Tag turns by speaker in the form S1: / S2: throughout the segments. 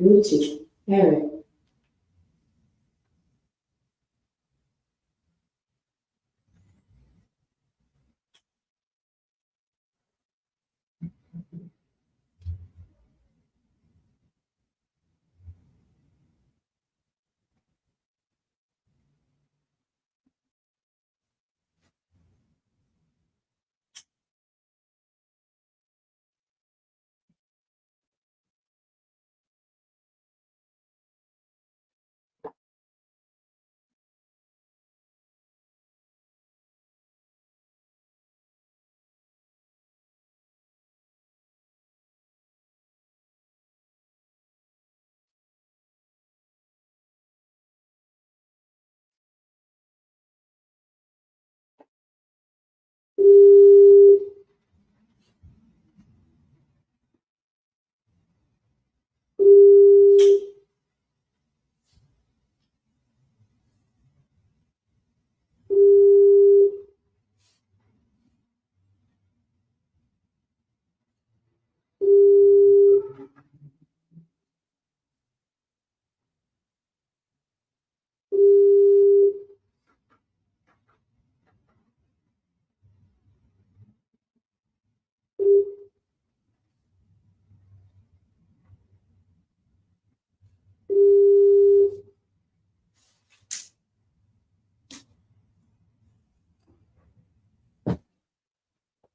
S1: Bluetooth pairing.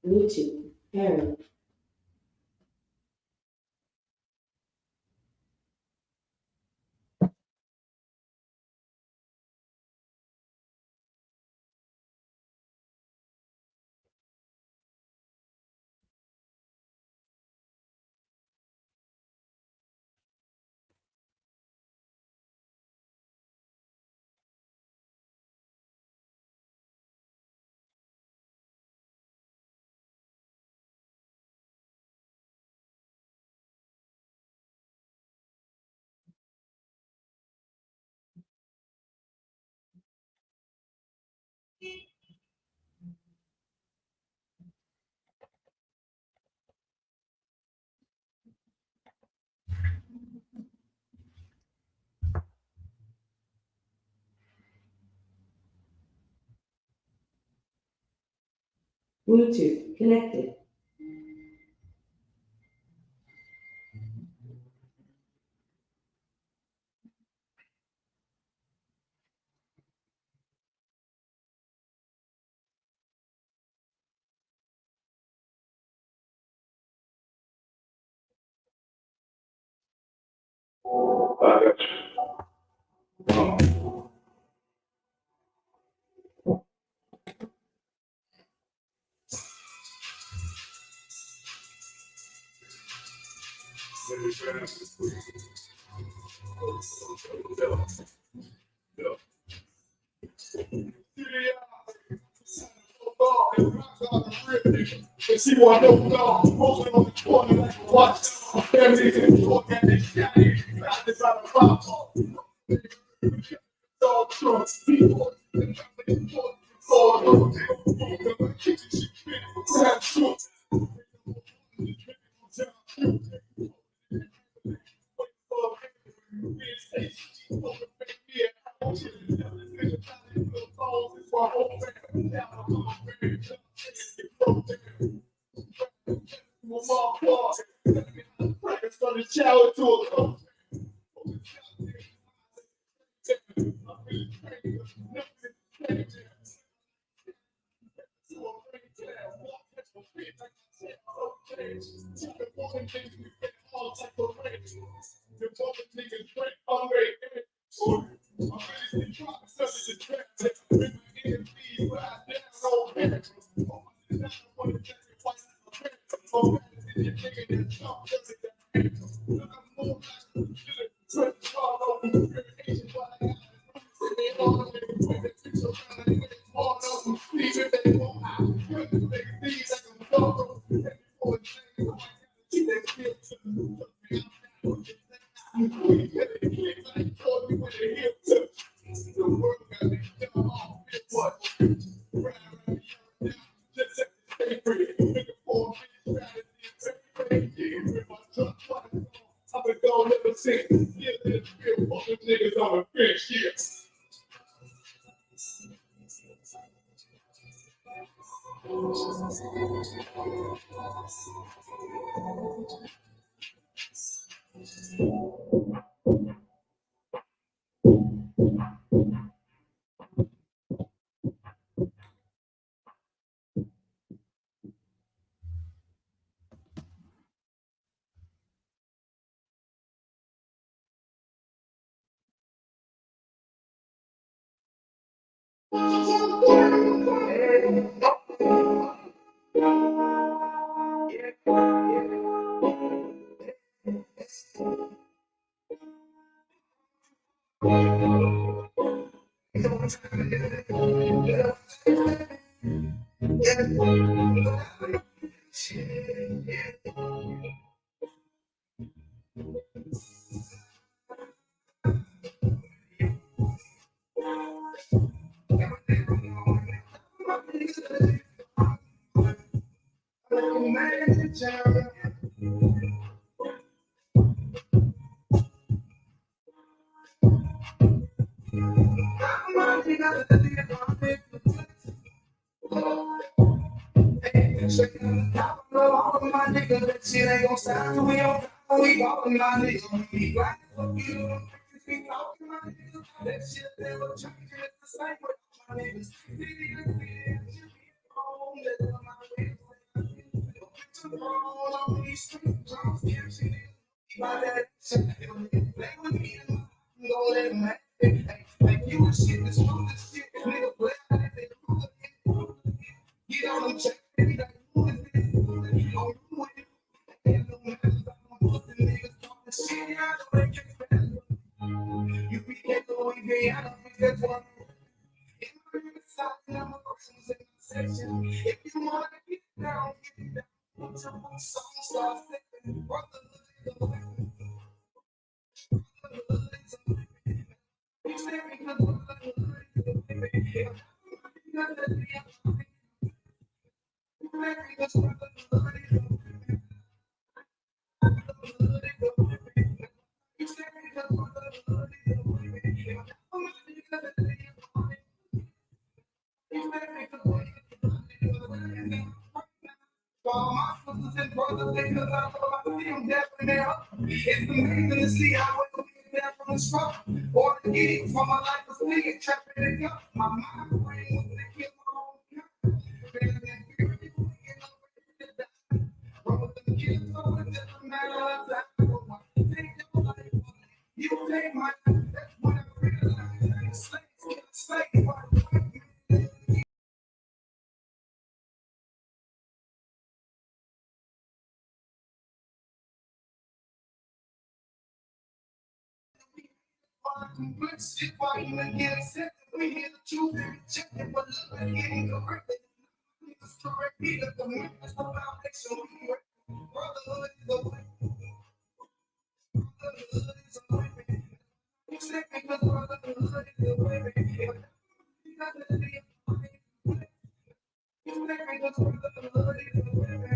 S1: Bluetooth pairing. Bluetooth connected.
S2: And she want no dog, posting on the corner like a watch. Family in the talk at the shiny, not the pop. Dog trucks, people. Shower to sense. Yeah, let's feel fucking niggas on the bench, yeah. All of my niggas, that shit ain't gonna stop till we on we all of my niggas. We black, fuck you, we talking my niggas. That shit never change, it's the same with my niggas. On these streets, I'm scared shit. By that shit, play with me and don't let him have it. Like you shit, this shit, nigga, play out it. Get on them check, baby, like you be that way, baby, I don't think that's one. If you wanna get down, put your boots on, start flipping. Brother, it's amazing to see how it can be there from the start. Or to get it from my life was me, trapping it up. My mind brain was thinking my own. You take my that's when I realized slave. Shit, why you ain't get accepted? We hear the truth, check it, but look, it ain't correct. It's correct, either the man is the foundation. Brotherhood is the way. Brotherhood is the way. Check it, because brotherhood is the way. Check it, because brotherhood is the way.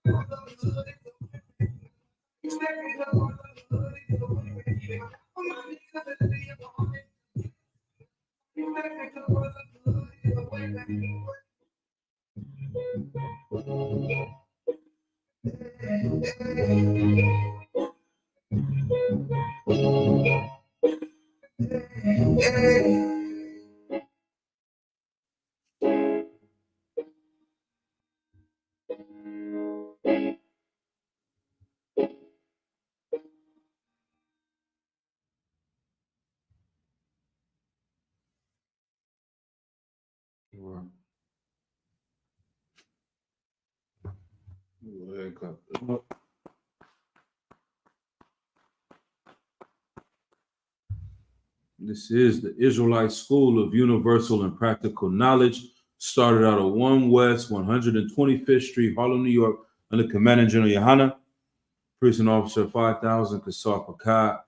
S2: Brotherhood is the way. Check it, because brotherhood is the way. This is the Israelite School of Universal and Practical Knowledge. Started out at 1 West 125th Street, Harlem, New York, under Commandant General Yohana, Prison Officer 5000, Kasar Pakad.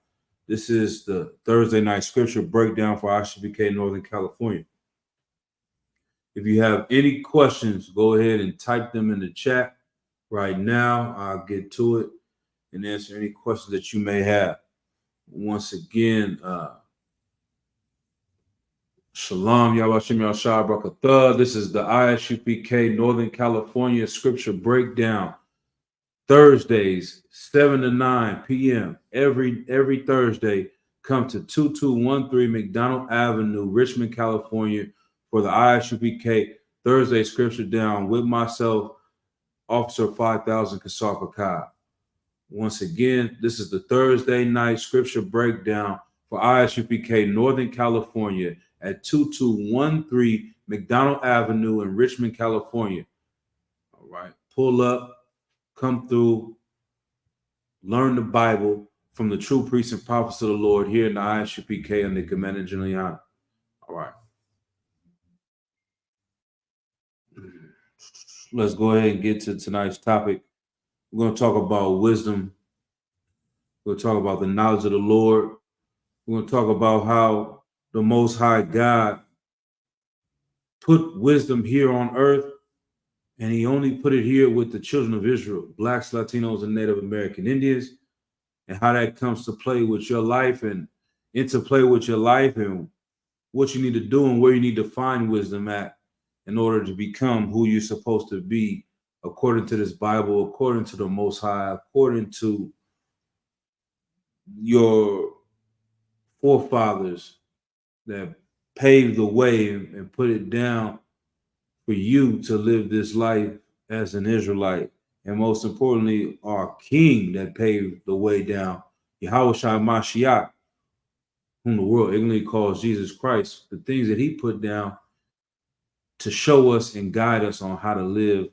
S2: This is the Thursday night scripture breakdown for ISBK Northern California. If you have any questions, go ahead and type them in the chat right now. I'll get to it. and answer any questions that you may have. Once again, Shalom, Yahweh Yahshua Barakatah. This is the ISUPK Northern California Scripture Breakdown. Thursdays, 7 to 9 p.m. Every Thursday. Come to 2213 McDonald Avenue, Richmond, California, for the ISUPK Thursday Scripture Down with myself, Officer 5000 Kasar Pakai. Once again, this is the Thursday night Scripture Breakdown for ISUPK Northern California at 2213 McDonald Avenue in Richmond, California. All right, pull up, come through, learn the Bible from the true priests and prophets of the Lord here in the ISUPK and the Commander General. All right. Let's go ahead and get to tonight's topic. We're going to talk about wisdom. We're going to talk about the knowledge of the Lord. We're going to talk about how the Most High God put wisdom here on earth, and he only put it here with the children of Israel, Blacks, Latinos, and Native American Indians, and how that comes to play with your life and interplay with your life and what you need to do and where you need to find wisdom at in order to become who you're supposed to be according to this Bible, according to the Most High, according to your forefathers that paved the way and put it down for you to live this life as an Israelite. And most importantly, our King that paved the way down, Yahweh Shai Mashiach, whom the world ignorantly calls Jesus Christ, the things that he put down to show us and guide us on how to live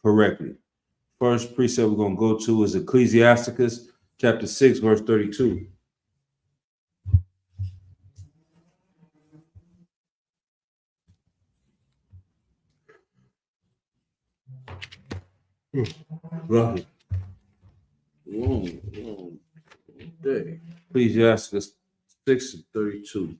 S2: correctly. First precept we're going to go to is Ecclesiasticus chapter 6, verse 32. Right. Long day. Ecclesiasticus 6:32.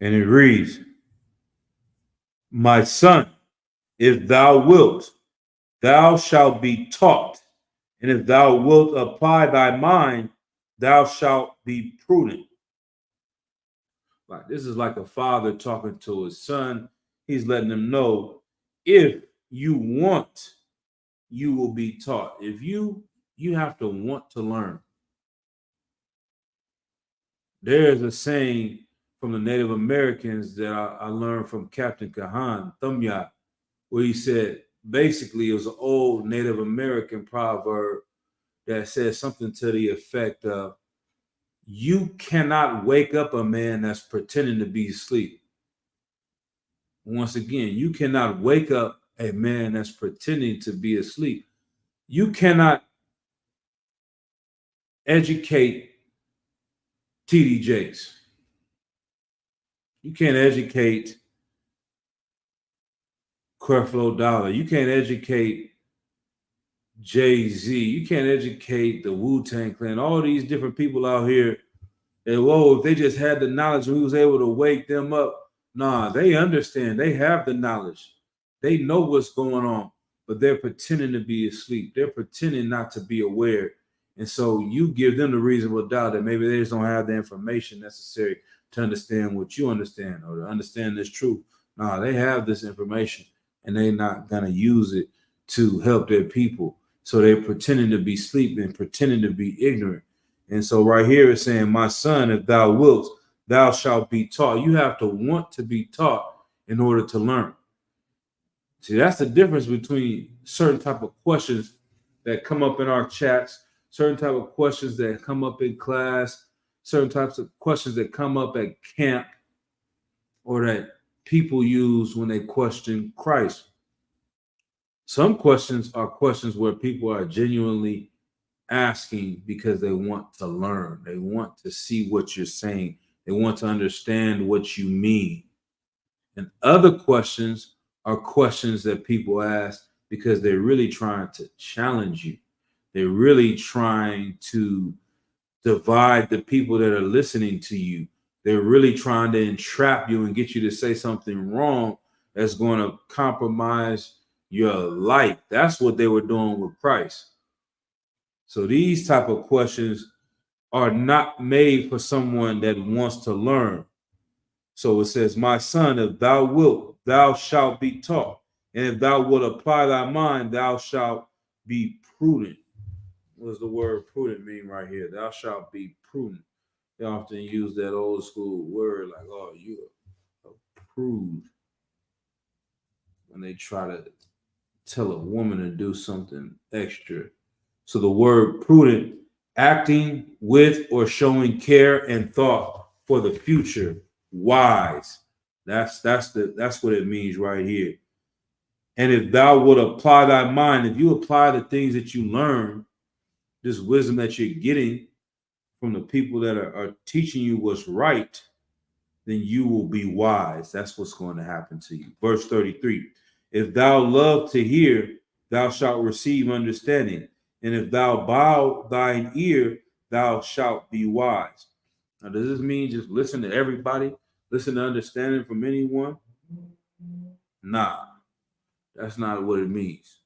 S2: And it reads, "My son, if thou wilt, thou shalt be taught, and if thou wilt apply thy mind, thou shalt be prudent." Like, this is like a father talking to his son. He's letting him know, if you want, you will be taught. If you have to want to learn. There's a saying from the Native Americans that I learned from Captain Kahan Thumya, where he said, basically it was an old Native American proverb that says something to the effect of, you cannot wake up a man that's pretending to be asleep. Once again, you cannot wake up a man that's pretending to be asleep. You cannot educate TD Jakes. You can't educate Creflo Dollar. You can't educate Jay-Z. You can't educate the Wu-Tang Clan. All these different people out here. And whoa, if they just had the knowledge and we was able to wake them up. Nah, they understand. They have the knowledge. They know what's going on, but they're pretending to be asleep. They're pretending not to be aware. And so you give them the reasonable doubt that maybe they just don't have the information necessary to understand what you understand or to understand this truth. Nah, they have this information and they're not going to use it to help their people. So they're pretending to be asleep and pretending to be ignorant. And so right here it's saying, my son, if thou wilt, thou shalt be taught. You have to want to be taught in order to learn. See, that's the difference between certain type of questions that come up in our chats, certain type of questions that come up in class, certain types of questions that come up at camp, or that people use when they question Christ. Some questions are questions where people are genuinely asking because they want to learn. They want to see what you're saying. They want to understand what you mean. And other questions are questions that people ask because they're really trying to challenge you. They're really trying to divide the people that are listening to you. They're really trying to entrap you and get you to say something wrong that's going to compromise your life. That's what they were doing with Christ. So these type of questions are not made for someone that wants to learn. So it says, my son, if thou wilt, thou shalt be taught. And if thou wilt apply thy mind, thou shalt be prudent. What does the word prudent mean right here? Thou shalt be prudent. They often use that old school word like, oh, you are a prude, when they try to tell a woman to do something extra. So the word prudent, acting with or showing care and thought for the future, wise. That's what it means right here. And if thou would apply thy mind, if you apply the things that you learn, this wisdom that you're getting from the people that are teaching you what's right, then you will be wise. That's what's going to happen to you. Verse 33. If thou love to hear, thou shalt receive understanding. And if thou bow thine ear, thou shalt be wise. Now, does this mean just listen to everybody? Listen to understanding from anyone? Nah, that's not what it means.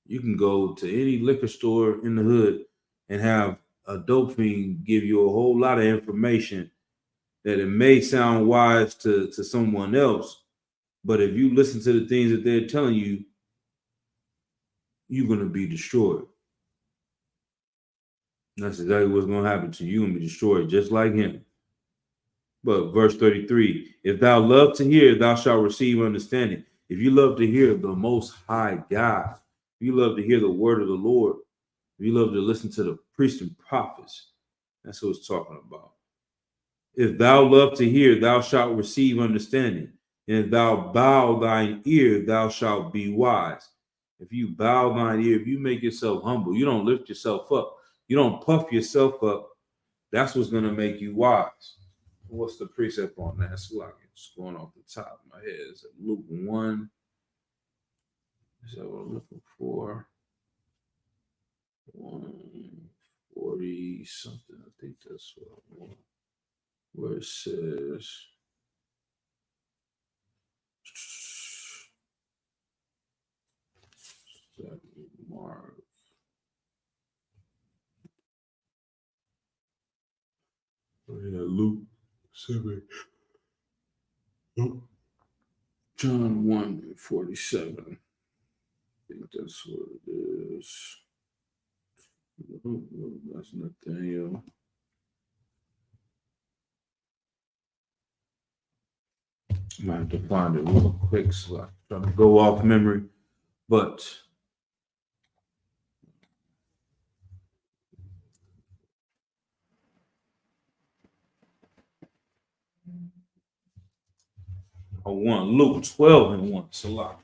S2: You can go to any liquor store in the hood and have a dope fiend give you a whole lot of information that it may sound wise to someone else, but if you listen to the things that they're telling you, you're going to be destroyed. That's exactly what's going to happen to you and be destroyed, just like him. But verse 33, if thou love to hear, thou shalt receive understanding. If you love to hear the Most High God, if you love to hear the word of the Lord, if you love to listen to the priests and prophets, that's what it's talking about. If thou love to hear, thou shalt receive understanding. And if thou bow thine ear, thou shalt be wise. If you bow thine ear, if you make yourself humble, you don't lift yourself up, you don't puff yourself up, that's what's going to make you wise. What's the precept on that? It's like it's going off the top of my head. It's Luke 1. Is that what I'm looking for? 140 something. I think that's what I want. Where it says, Mark. Oh, yeah, Luke 7. John 1:47. I think that's what it is. That's Nathaniel. I might have to find it real quick, so I'm trying to go off memory. But I want Luke 12:1. It's a lot.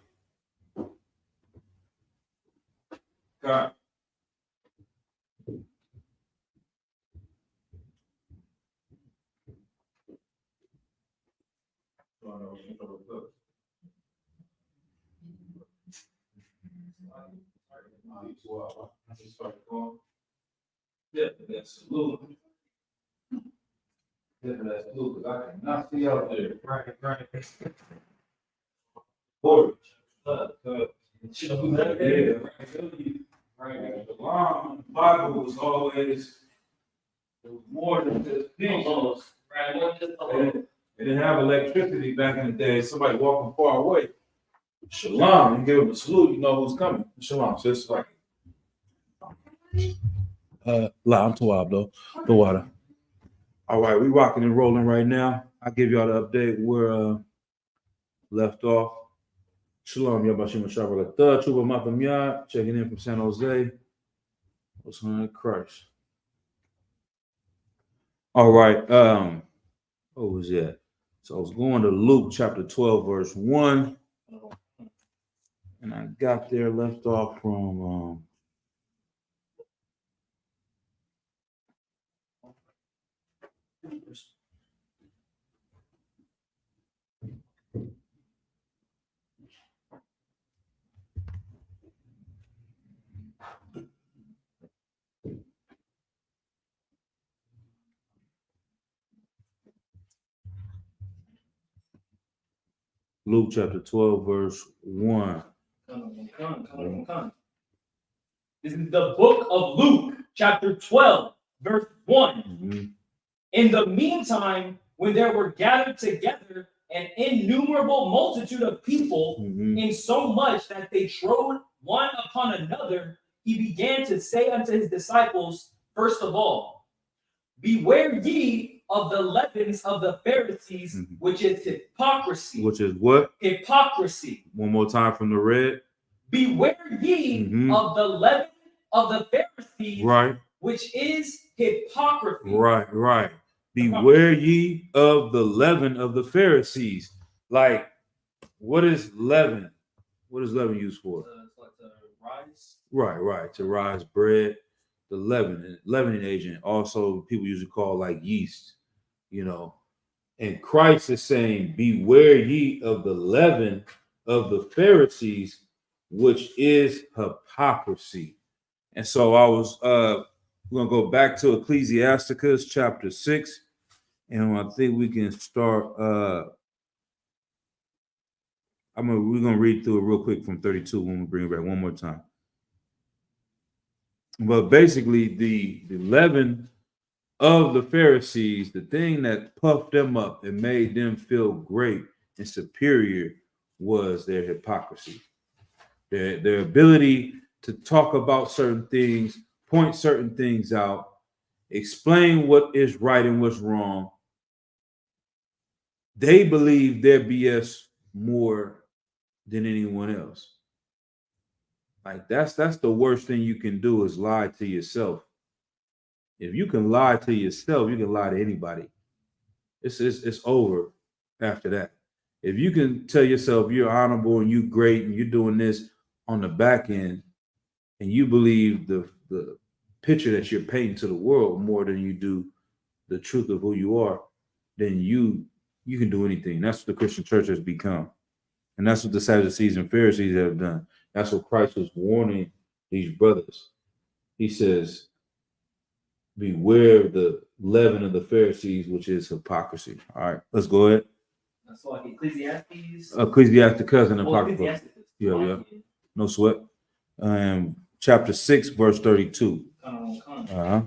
S2: God. Yeah, that's Luke. Yeah, that's Luke. I cannot see out there. Right. Lord. Right. The long Bible was always, it was more than just peace. They didn't have electricity back in the day. Somebody walking far away. Shalom, and give them a salute, you know who's coming. Shalom. So it's like I'm Tawab though. The water. All right, we rocking and rolling right now. I'll give y'all the update where left off. Shalom, Yabashim Shabbat. Third Chuba Matam Yad, checking in from San Jose. What's on Christ? All right. What was that? So I was going to Luke chapter 12, verse 1. And I got there, left off from Luke chapter 12, verse 1.
S3: Come. This is the book of Luke, chapter 12, verse 1.
S2: Mhm.
S3: In the meantime, when there were gathered together an innumerable multitude of people,
S2: Mhm.
S3: insomuch that they trode one upon another, he began to say unto his disciples, first of all, beware ye of the leavens of the Pharisees,
S2: Mhm.
S3: which is hypocrisy.
S2: Which is what?
S3: Hypocrisy.
S2: One more time from the red.
S3: Beware ye
S2: Mhm.
S3: of the leaven of the Pharisees,
S2: Right,
S3: which is hypocrisy.
S2: right. Beware ye of the leaven of the Pharisees. Like, what is leaven? What is leaven used for?
S3: It's like the rise.
S2: Right. To rise bread. The leavening agent. Also, people usually call like yeast, you know. And Christ is saying, beware ye of the leaven of the Pharisees, which is hypocrisy. And so we're gonna go back to Ecclesiasticus chapter 6, and I think we can start we're gonna read through it real quick from 32 when we bring it back one more time. But basically, the leaven of the Pharisees, the thing that puffed them up and made them feel great and superior, was their hypocrisy. Their ability to talk about certain things, point certain things out, explain what is right and what's wrong. They believe their BS more than anyone else. Like that's the worst thing you can do is lie to yourself. If you can lie to yourself, you can lie to anybody. It's over after that. If you can tell yourself you're honorable and you're great and you're doing this on the back end, and you believe the picture that you're painting to the world more than you do the truth of who you are, then you can do anything. That's what the Christian church has become. And that's what the Sadducees and Pharisees have done. That's what Christ was warning these brothers. He says, beware of the leaven of the Pharisees, which is hypocrisy. All right, let's go ahead.
S3: That's like Ecclesiastes.
S2: Ecclesiasticus and Apocrypha.
S3: Ecclesiastes.
S2: Yeah. No sweat. Chapter 6, verse 32. Uh-huh.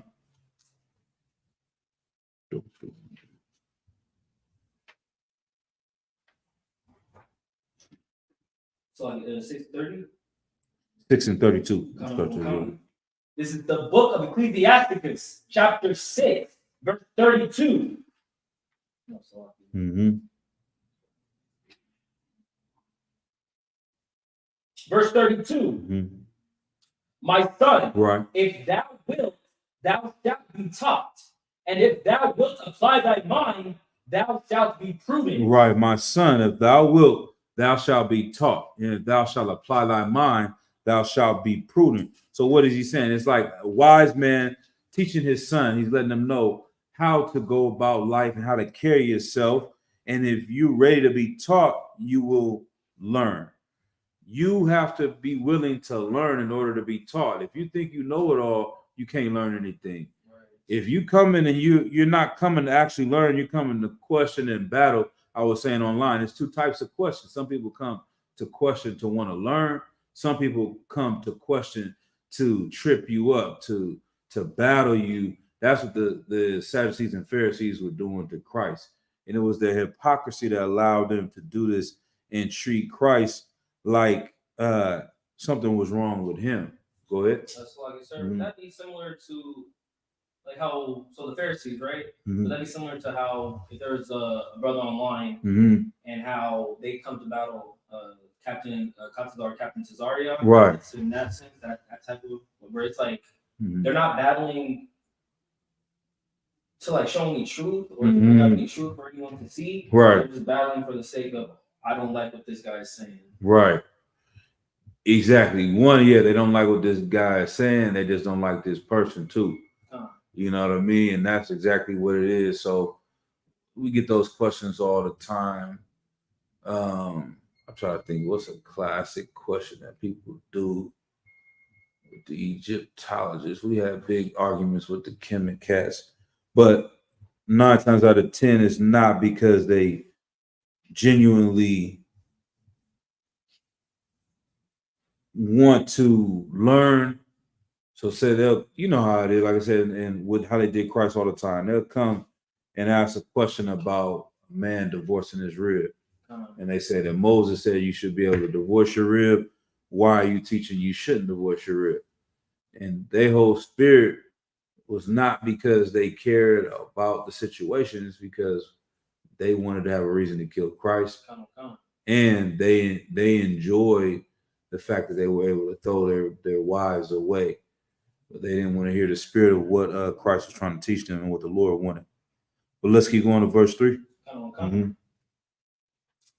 S3: So 6:30.
S2: 6 and 32.
S3: This is the book of Ecclesiasticus, chapter 6, verse 32.
S2: Mm-hmm.
S3: Verse 32.
S2: Mm-hmm.
S3: My son,
S2: Right.
S3: if thou wilt, thou shalt be taught. And if thou wilt apply thy mind, thou shalt be prudent.
S2: Right, my son, if thou wilt, thou shalt be taught. And if thou shalt apply thy mind, thou shalt be prudent. So what is he saying? It's like a wise man teaching his son. He's letting them know how to go about life and how to carry yourself. And if you're ready to be taught, you will learn. You have to be willing to learn in order to be taught. If you think you know it all, you can't learn anything. Right. If you come in and you're not coming to actually learn, you're coming to question and battle. I was saying online, there's two types of questions. Some people come to question to want to learn. Some people come to question to trip you up, to battle you. That's what the Sadducees and Pharisees were doing to Christ. And it was their hypocrisy that allowed them to do this and treat Christ like something was wrong with him. Go ahead.
S3: That's like, sir, would that be similar to like how, so the Pharisees, right? Would that be similar to how if there's a brother online and how they come to battle Captain Cesario?
S2: Right.
S3: It's in that sense, that type of where it's like they're not battling to like show me truth or any truth for anyone to see.
S2: Right.
S3: They're just battling for the sake of, I don't like what this guy is saying.
S2: Right. Exactly. One, yeah, they don't like what this guy is saying. They just don't like this person too. You know what I mean? And that's exactly what it is. So we get those questions all the time. I'm trying to think what's a classic question that people do with the Egyptologists. We have big arguments with the Kemet cats, but 9 times out of 10 it's not because they genuinely want to learn. So say they'll, you know how it is, like I said, and with how they did Christ all the time, they'll come and ask a question about a man divorcing his rib. And they say that Moses said you should be able to divorce your rib. Why are you teaching you shouldn't divorce your rib? And their whole spirit was not because they cared about the situation, it's because they wanted to have a reason to kill Christ. And they enjoyed the fact that they were able to throw their wives away. But they didn't want to hear the spirit of what Christ was trying to teach them and what the Lord wanted. But let's keep going to verse 3.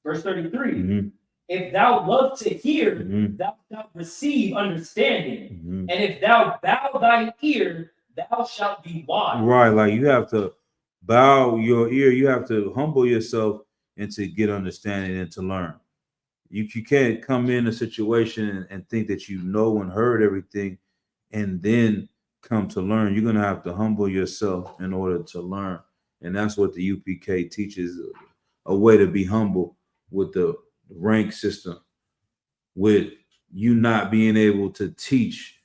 S3: Verse 33. If thou love to hear, thou shalt receive understanding. And if thou bow thine ear, thou shalt be wise.
S2: Right, like you have to bow your ear, you have to humble yourself and to get understanding and to learn. You can't come in a situation and think that you know and heard everything and then come to learn. You're going to have to humble yourself in order to learn. And that's what the UPK teaches, a way to be humble with the rank system, with you not being able to teach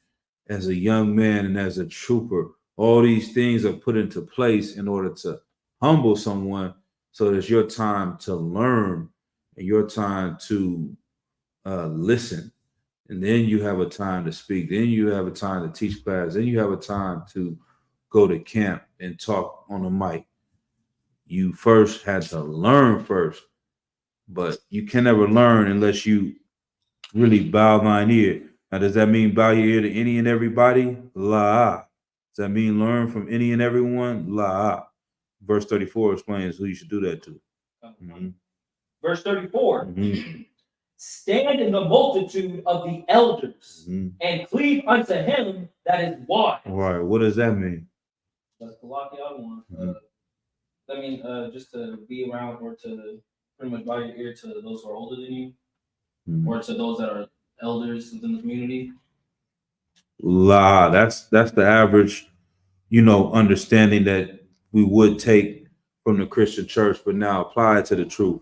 S2: as a young man and as a trooper. All these things are put into place in order to humble someone, so it's your time to learn and your time to listen. And then you have a time to speak. Then you have a time to teach class. Then you have a time to go to camp and talk on the mic. You first had to learn first, but you can never learn unless you really bow thine ear. Now, does that mean bow your ear to any and everybody? La. Does that mean learn from any and everyone? La. Verse 34 explains who you should do that to.
S3: Verse 34. Stand in the multitude of the elders and cleave unto him that is wise.
S2: Right. What does that mean?
S3: That's Colossians 1. That means just to be around or to pretty much bow your ear to those who are older than you, or to those that are elders within the community.
S2: La, that's the average, understanding that we would take from the Christian church, but now apply it to the truth.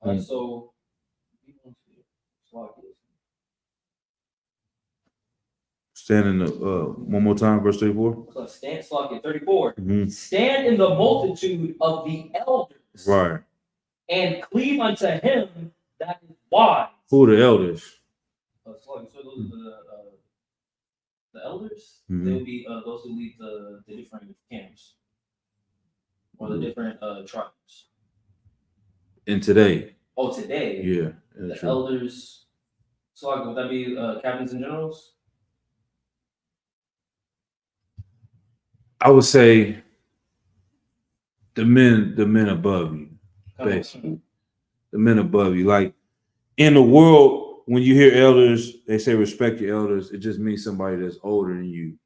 S3: So
S2: stand in the one more time, verse 34.
S3: So stand, 34. Stand in the multitude of the elders,
S2: right,
S3: and cleave unto him that is wise.
S2: Who are the elders?
S3: So those are the elders. They will be those who lead the different camps or the different tribes.
S2: And today.
S3: Oh, today.
S2: Yeah.
S3: The elders. So would that be captains and generals?
S2: I would say the men above you, basically. The men above you. Like in the world, when you hear elders, they say respect your elders. It just means somebody that's older than you.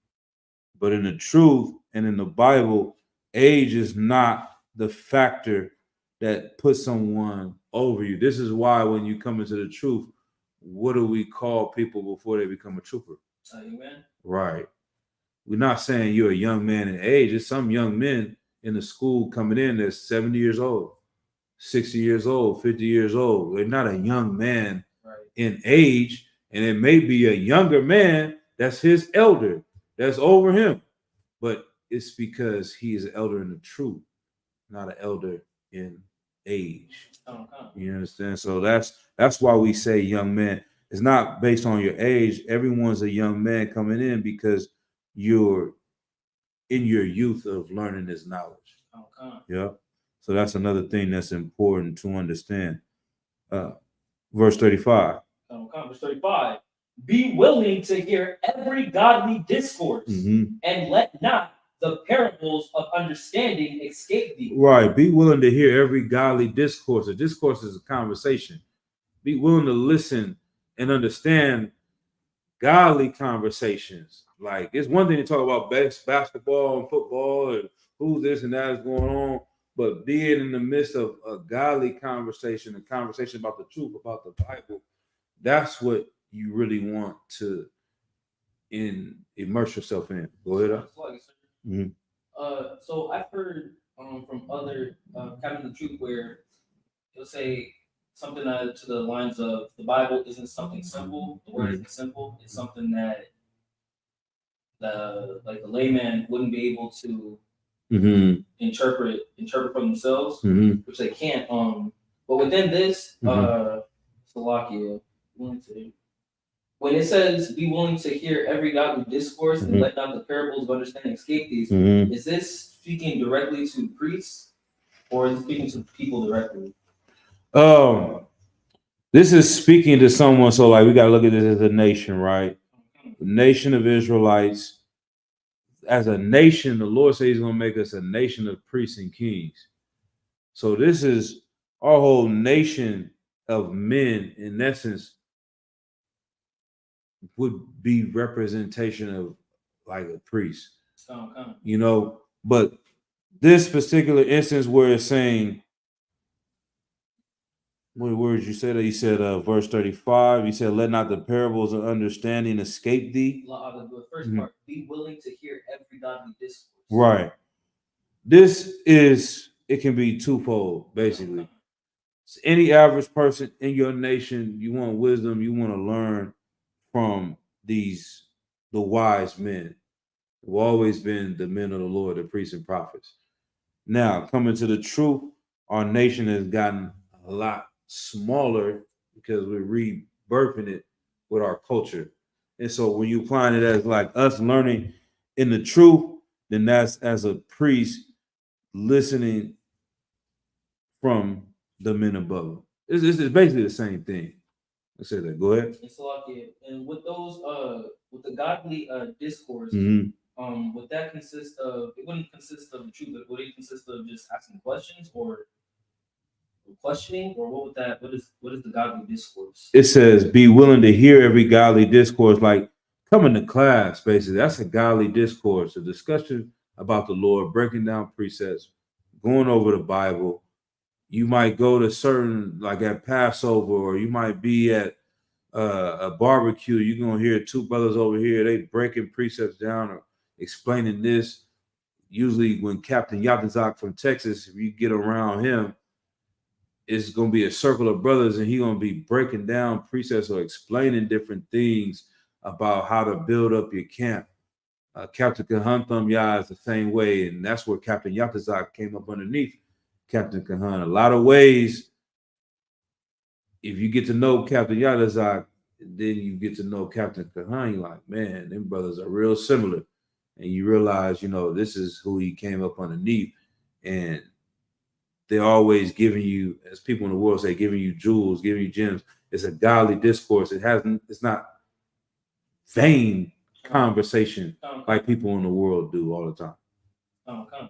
S2: But in the truth and in the Bible, age is not the factor that puts someone over you. This is why when you come into the truth, what do we call people before they become a trooper?
S3: Amen.
S2: Right. We're not saying you're a young man in age. It's some young men in the school coming in that's 70 years old, 60 years old, 50 years old. They're not a young man in age, and it may be a younger man that's his elder, that's over him. But it's because he is an elder in the truth, not an elder in age. You understand? So that's why we say young man. It's not based on your age. Everyone's a young man coming in because you're in your youth of learning this knowledge. Yeah. So that's another thing that's important to understand. Verse 35.
S3: Verse 35. Be willing to hear every godly discourse, and let not the parables of understanding escape thee.
S2: Right. Be willing to hear every godly discourse. A discourse is a conversation. Be willing to listen and understand godly conversations. Like, it's one thing to talk about basketball and football and who this and that is going on, but being in the midst of a godly conversation, a conversation about the truth, about the Bible, that's what you really want to immerse yourself in. Go ahead.
S3: So I've heard from other Captain of the Truth where he'll say something to the lines of the Bible isn't something simple. The word isn't simple. It's something that the layman wouldn't be able to interpret for themselves, which they can't. But within this, Salakia, when it says be willing to hear every godly discourse and let not the parables of understanding escape these, is this speaking directly to priests or is it speaking to people directly?
S2: This is speaking to someone. So, like, we got to look at this as a nation, right? The nation of Israelites. As a nation, the Lord says He's going to make us a nation of priests and kings. So, this is our whole nation of men, in essence, would be representation of like a priest. You know, but this particular instance where it's saying, what words you said? You said verse 35. You said, "Let not the parables of understanding escape thee."
S3: The first part, be willing to hear every godly discourse.
S2: Right. This is, it can be twofold, basically. So any average person in your nation, you want wisdom, you want to learn from the wise men who've always been the men of the Lord, the priests and prophets. Now, coming to the truth, our nation has gotten a lot smaller because we're rebirthing it with our culture. And so when you find it as like us learning in the truth, then that's as a priest listening from the men above. It's basically the same thing. I say that. Go ahead.
S3: It's like it. And with those with the godly discourse, would that consist of, it wouldn't consist of the truth, but would it consist of just asking questions or questioning, or what is the godly discourse?
S2: It says be willing to hear every godly discourse, like coming to class, basically. That's a godly discourse, a discussion about the Lord, breaking down precepts, going over the Bible. You might go to certain, like at Passover, or you might be at a barbecue. You're gonna hear two brothers over here, they breaking precepts down or explaining this. Usually when Captain Yatazak from Texas, if you get around him, it's going to be a circle of brothers and he's going to be breaking down precepts or explaining different things about how to build up your camp. Captain Kahan Thumb Yah is the same way, and that's where Captain Yatazak came up underneath Captain Kahan. A lot of ways, if you get to know Captain Yatazak, then you get to know Captain Kahan, you're like, man, them brothers are real similar. And you realize, this is who he came up underneath. And they're always giving you, as people in the world say, giving you jewels, giving you gems. It's a godly discourse. It's not vain conversation like people in the world do all the time.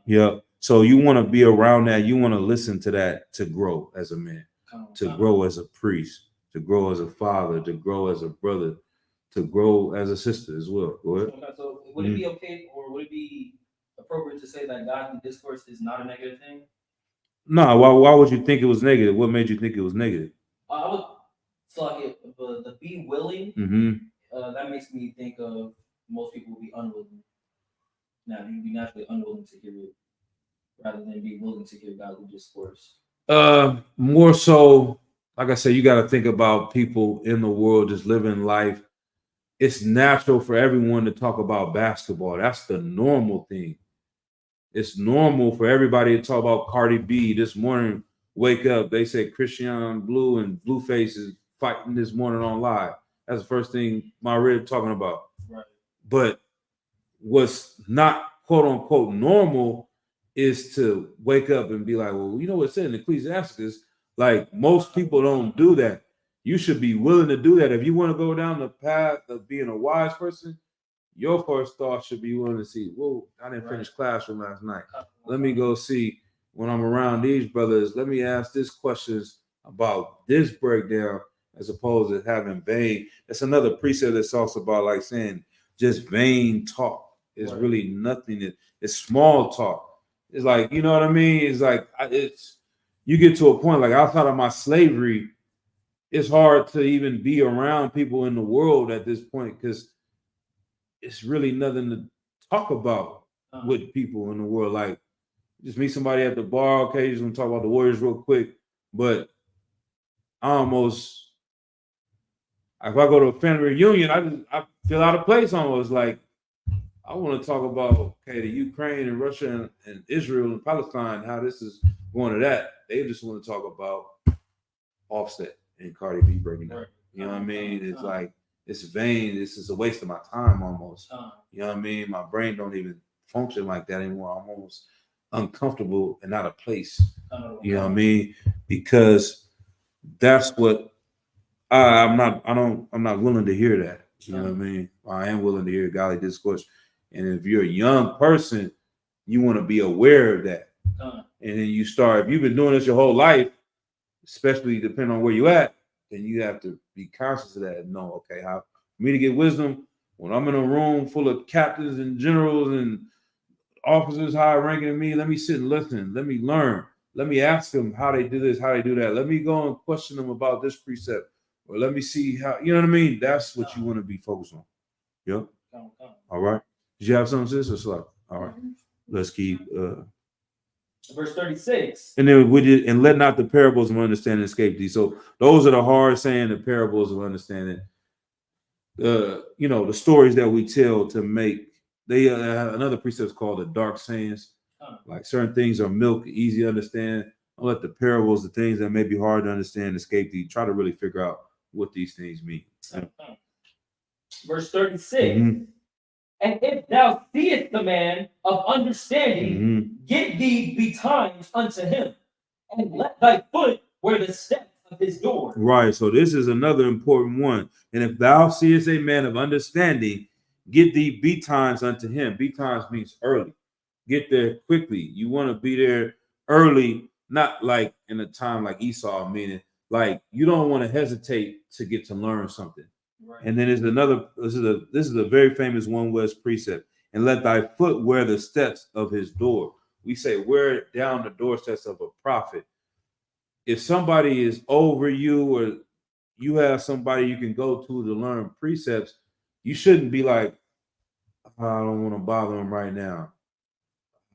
S2: Yeah. So you want to be around that. You want to listen to that to grow as a man, to grow as a priest, to grow as a father, to grow as a brother, to grow as a sister as well. Go ahead.
S3: So would it be okay, or would it be appropriate to say that godly discourse is not a negative thing?
S2: No, why would you think it was negative? What made you think it was negative?
S3: I would, so like the be willing, that makes me think of most people will be unwilling. Now you'd be naturally unwilling to hear it rather than be willing to hear godly discourse.
S2: More so, like I said, you got to think about people in the world just living life. It's natural for everyone to talk about basketball. That's the normal thing. It's normal for everybody to talk about Cardi B. This morning, wake up, they say Christian Blue and Blueface is fighting this morning on live. That's the first thing my rib talking about.
S3: Right.
S2: But what's not quote unquote normal is to wake up and be like, well, you know what it said in Ecclesiastes? Like, most people don't do that. You should be willing to do that. If you want to go down the path of being a wise person, your first thought should be willing to see, whoa, I didn't finish class from last night. Let me go see when I'm around these brothers. Let me ask this questions about this breakdown as opposed to having vain. That's another precept that talks about like saying just vain talk. It's really nothing. It's small talk. It's like, you know what I mean? It's like, you get to a point like outside of my slavery, it's hard to even be around people in the world at this point because it's really nothing to talk about with people in the world. Like, just meet somebody at the bar, okay, you're just gonna talk about the Warriors real quick. But almost, if I go to a family reunion, I feel out of place almost. Like, I want to talk about, okay, the Ukraine and Russia and Israel and Palestine, how this is going to that. They just want to talk about Offset and Cardi B breaking down. You know what I mean? It's like, it's vain. This is a waste of my time almost. You know what I mean? My brain don't even function like that anymore. I'm almost uncomfortable and out of place. You know what I mean? Because that's what I'm not willing to hear that. You know what I mean? I am willing to hear godly discourse. And if you're a young person, you want to be aware of that. And then you start, if you've been doing this your whole life, especially depending on where you at, then you have to be conscious of that and know, okay, how for me to get wisdom, when I'm in a room full of captains and generals and officers higher ranking than me, let me sit and listen. Let me learn. Let me ask them how they do this, how they do that. Let me go and question them about this precept. Or let me see how, you know what I mean? That's what you want to be focused on. Yep. All right. Did you have something, sis? Or slide? All right. Let's keep
S3: verse 36.
S2: And then and let not the parables of understanding escape thee. So those are the hard saying, the parables of understanding. The stories that we tell to make. They have another precept called the dark sayings. Like certain things are milk, easy to understand. Don't let the parables, the things that may be hard to understand, escape thee. Try to really figure out what these things mean.
S3: Verse 36. And if thou seest the man of understanding, get thee betimes unto him, and let thy foot wear the steps of his door.
S2: Right. So this is another important one. And if thou seest a man of understanding, get thee betimes unto him. Betimes means early. Get there quickly. You want to be there early, not like in a time like Esau, meaning like you don't want to hesitate to get to learn something. Right. And then there's another, this is a very famous One West precept. And let thy foot wear the steps of his door. We say wear down the doorsteps of a prophet. If somebody is over you or you have somebody you can go to learn precepts, you shouldn't be like, I don't want to bother him right now.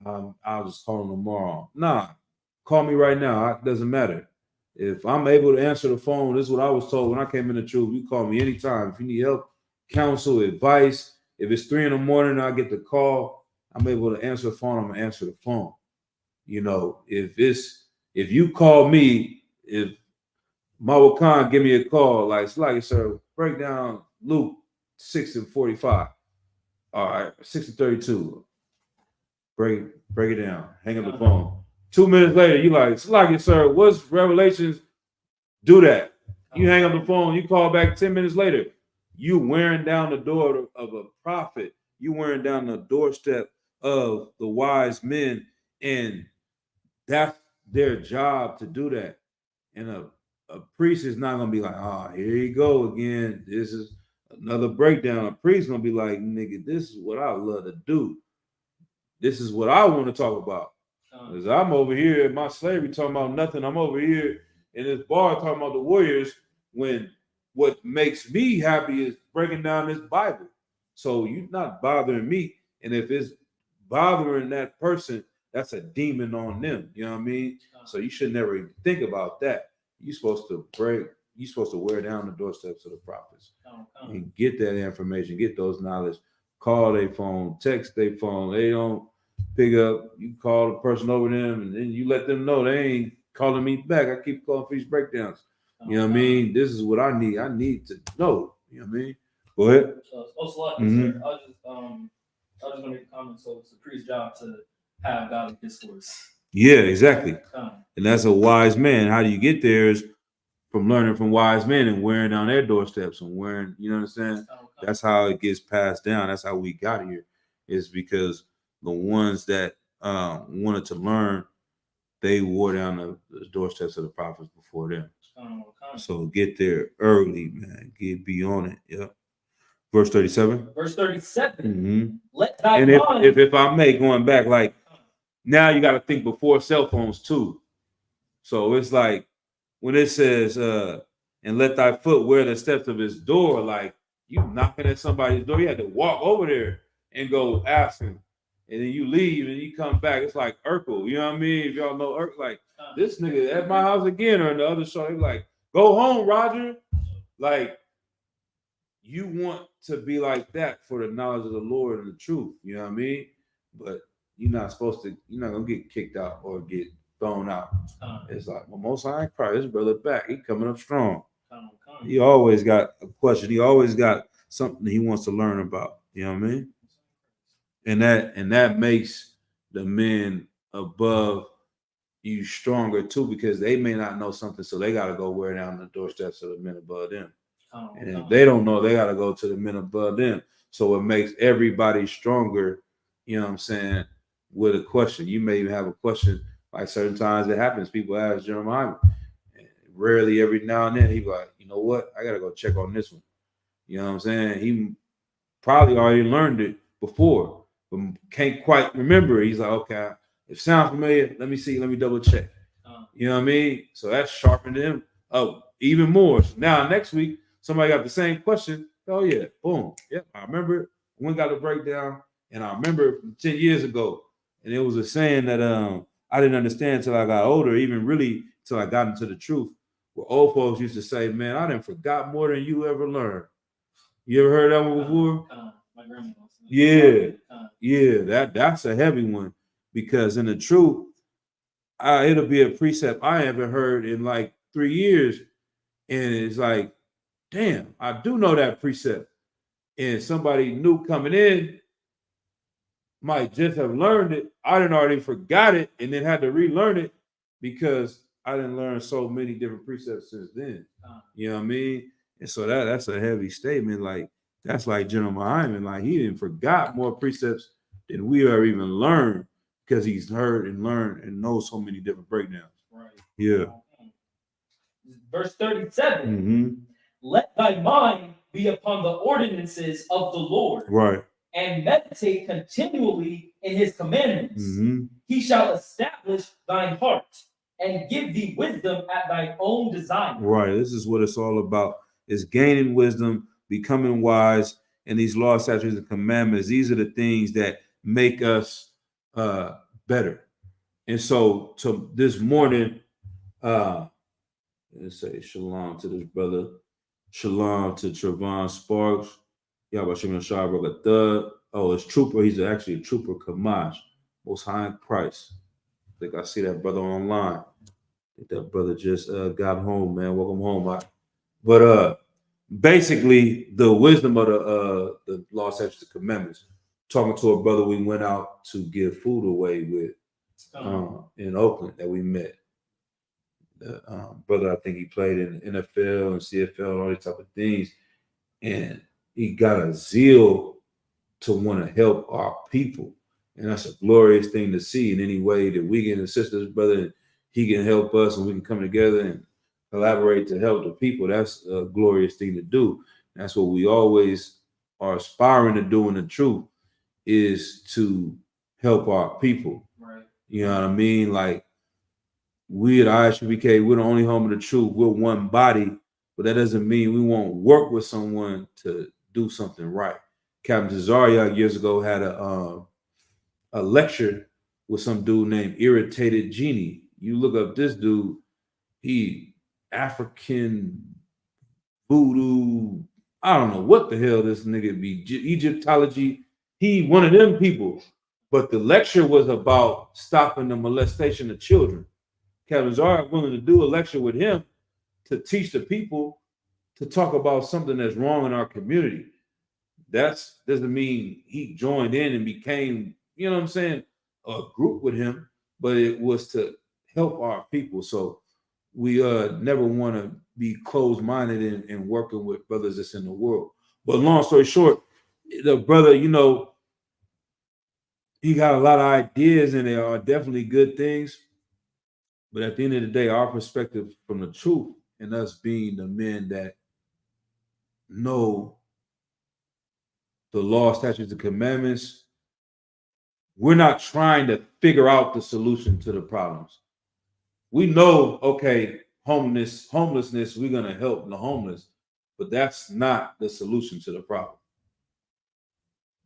S2: I'll just call him tomorrow. Nah, call me right now. It doesn't matter. If I'm able to answer the phone, this is what I was told when I came in the truth. You call me anytime. If you need help, counsel, advice. If it's 3 a.m, I get the call. I'm able to answer the phone. I'm gonna answer the phone. You know, if you call me, if Mawar Khan give me a call, like sir, break down Luke 6:45. All right, 6:32. Break it down. Hang up the phone. 2 minutes later, you like, sir, what's Revelations? Do that. You hang up the phone, you call back 10 minutes later. You wearing down the door of a prophet. You wearing down the doorstep of the wise men. And that's their job to do that. And a priest is not going to be like, here you go again. This is another breakdown. A priest is going to be like, nigga, this is what I love to do. This is what I want to talk about. Because I'm over here in my slavery talking about nothing. I'm over here in this bar talking about the Warriors when what makes me happy is breaking down this Bible. So you're not bothering me. And if it's bothering that person, that's a demon on them. You know what I mean? So you should never even think about that. You're supposed to wear down the doorsteps of the prophets and get that information, get those knowledge, call their phone, text their phone. They don't pick up, you call the person over them, and then you let them know they ain't calling me back. I keep calling for these breakdowns. You know what I mean? This is what I need. I need to know. You know what I mean? Go ahead.
S3: Also, like sir, I was just gonna make a comment. So it's the priest's job to have godly discourse.
S2: Yeah, exactly. And that's a wise man. How do you get there is from learning from wise men and wearing down their doorsteps and wearing, you know what I'm saying? That's how it gets passed down. That's how we got here. Is because the ones that wanted to learn, they wore down the doorsteps of the prophets before them. So get there early, man. Be on it. Yep. Verse 37.
S3: Verse 37.
S2: Mm-hmm.
S3: Let thy
S2: and
S3: mind.
S2: If I may, going back, like now you got to think before cell phones too. So it's like when it says, and let thy foot wear the steps of his door, like you knocking at somebody's door, you had to walk over there and go ask him. And then you leave and you come back. It's like Urkel, you know what I mean? If y'all know Urkel, like this nigga at my house again or in the other show, they like, Go home, Roger. Like, you want to be like that for the knowledge of the Lord and the truth. You know what I mean? But you're not gonna get kicked out or get thrown out. It's like, well, Most High Christ, this brother back. He coming up strong. He always got a question. He always got something he wants to learn about. You know what I mean? And that makes the men above you stronger too, because they may not know something, so they got to go wear down the doorsteps of the men above them. And if they don't know, they got to go to the men above them. So it makes everybody stronger. You know what I'm saying? With a question, you may even have a question. Like certain times it happens, people ask Jeremiah. Rarely, every now and then, he be like, you know what? I gotta go check on this one. You know what I'm saying? He probably already learned it before, but can't quite remember it. He's like, okay, it sounds familiar. Let me see. Let me double check. You know what I mean? So that's sharpened him up even more. So now next week, somebody got the same question. Oh yeah, boom. Yep, I remember it. One got a breakdown, and I remember 10 years ago, and it was a saying that I didn't understand until I got older, even really till I got into the truth. Where old folks used to say, man, I done forgot more than you ever learned. You ever heard that one before?
S3: My grandma.
S2: Yeah, that's a heavy one, because in the truth, it'll be a precept I haven't heard in like 3 years. And it's like, damn, I do know that precept. And somebody new coming in might just have learned it. I didn't already forgot it and then had to relearn it because I didn't learn so many different precepts since then. You know what I mean? And so that's a heavy statement. Like, that's like General Hyman. Like, he didn't forgot more precepts than we ever even learned, because he's heard and learned and knows so many different breakdowns.
S3: Right.
S2: Yeah.
S3: Verse 37.
S2: Mm-hmm.
S3: Let thy mind be upon the ordinances of the Lord.
S2: Right.
S3: And meditate continually in his commandments.
S2: Mm-hmm.
S3: He shall establish thine heart and give thee wisdom at thy own desire.
S2: Right. This is what it's all about. Is gaining wisdom, becoming wise, and these laws, statutes, and commandments. These are the things that make us better. And so to this morning, let's say shalom to this brother. Shalom to Trevon Sparks. Yahweh Shem Shah brother Thug. Oh, it's Trooper. He's actually a Trooper Kamash. Most High in Christ. I think I see that brother online. I think that brother just got home, man. Welcome home, Mike. But basically, the wisdom of the law, statutes, and commandments. Talking to a brother we went out to give food away with in Oakland that we met. Brother, I think he played in NFL and CFL and all these type of things, and he got a zeal to want to help our people, and that's a glorious thing to see. In any way that we can assist this brother, and he can help us, and we can come together and collaborate to help the people. That's a glorious thing to do. That's what we always are aspiring to do in the truth, is to help our people.
S3: Right.
S2: You know what I mean? Like, we at ISUBK, we're the only home of the truth. We're one body, but that doesn't mean we won't work with someone to do something right. Captain Cesario years ago had a lecture with some dude named Irritated Genie. You look up this dude, he African voodoo, I don't know what the hell this nigga be, Egyptology. He one of them people, but the lecture was about stopping the molestation of children. Captain Zara willing to do a lecture with him to teach the people to talk about something that's wrong in our community. That doesn't mean he joined in and became, you know what I'm saying, a group with him, but it was to help our people. So we never want to be closed-minded in working with brothers that's in the world. But long story short, the brother, you know, he got a lot of ideas, and they are definitely good things. But at the end of the day, our perspective from the truth, and us being the men that know the law, statutes, and commandments, we're not trying to figure out the solution to the problems. We know, okay, homelessness, we're going to help the homeless, but that's not the solution to the problem.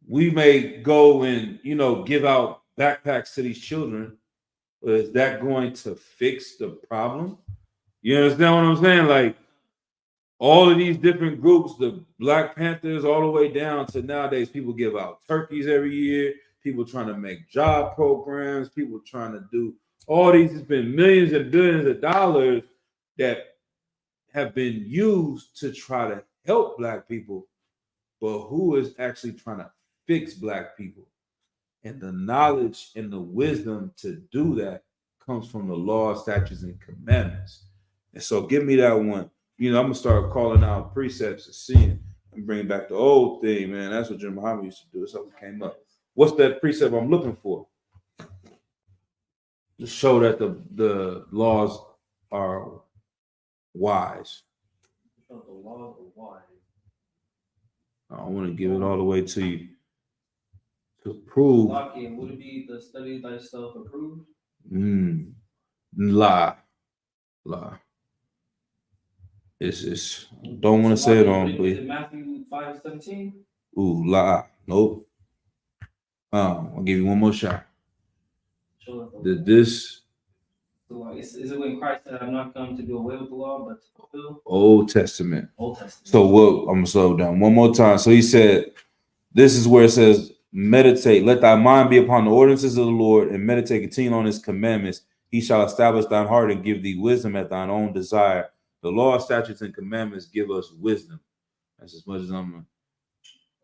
S2: We may go and, you know, give out backpacks to these children, but is that going to fix the problem? You understand what I'm saying? Like all of these different groups, the Black Panthers, all the way down to nowadays, people give out turkeys every year. People trying to make job programs. People trying to do all these. It's been millions and billions of dollars that have been used to try to help Black people, but who is actually trying to fix Black people? And the knowledge and the wisdom to do that comes from the law, statutes, and commandments. And so give me that one. I'm gonna start calling out precepts and seeing and bringing back the old thing, man. That's what Jim Muhammad used to do. That's how it came up. What's that precept I'm looking for? To show that the laws are wise.
S3: The laws are wise.
S2: I want to give it all the way to you to prove.
S3: Lock-in, would it be the study thyself approved?
S2: Lie. It's don't want to say it on, but
S3: is it Matthew 5:17?
S2: Ooh, lie. Nope. I'll give you one more shot.
S3: Sure.
S2: This
S3: Is it when Christ said, "I'm not come to do away with the law, but to fulfill"?
S2: Old Testament.
S3: Old Testament.
S2: So what? I'm gonna slow down one more time. So he said, this is where it says, meditate. Let thy mind be upon the ordinances of the Lord, and meditate, continue on his commandments. He shall establish thine heart and give thee wisdom at thine own desire. The law, statutes, and commandments give us wisdom. That's as much as I'm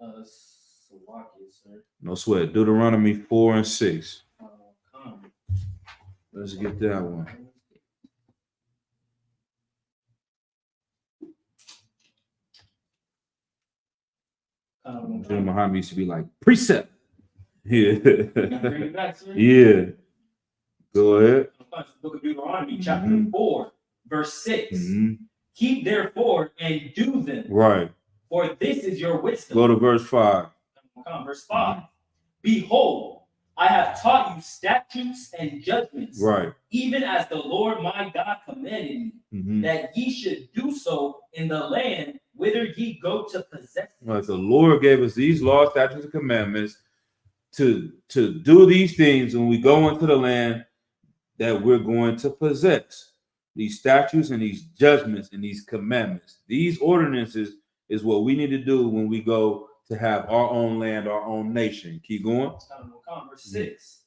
S2: gonna.
S3: Sir.
S2: No sweat. Deuteronomy 4 and 6.
S3: Come.
S2: Let's get that one. Jim Muhammad used to be like, precept. Yeah.
S3: Bring it back, sir?
S2: Yeah. Go ahead.
S3: Book of Deuteronomy, chapter 4, verse 6. Keep therefore and do them.
S2: Right.
S3: For this is your wisdom.
S2: Go to verse 5.
S3: Come on, verse 5. Behold, I have taught you statutes and judgments.
S2: Right.
S3: Even as the Lord my God commanded me, that ye should do so in the land whither ye go to possess it.
S2: Right. The Lord gave us these laws, statutes, and commandments to do these things when we go into the land that we're going to possess. These statutes and these judgments and these commandments. These ordinances is what we need to do when we go to have our own land, our own nation. Keep going.
S3: Verse 6.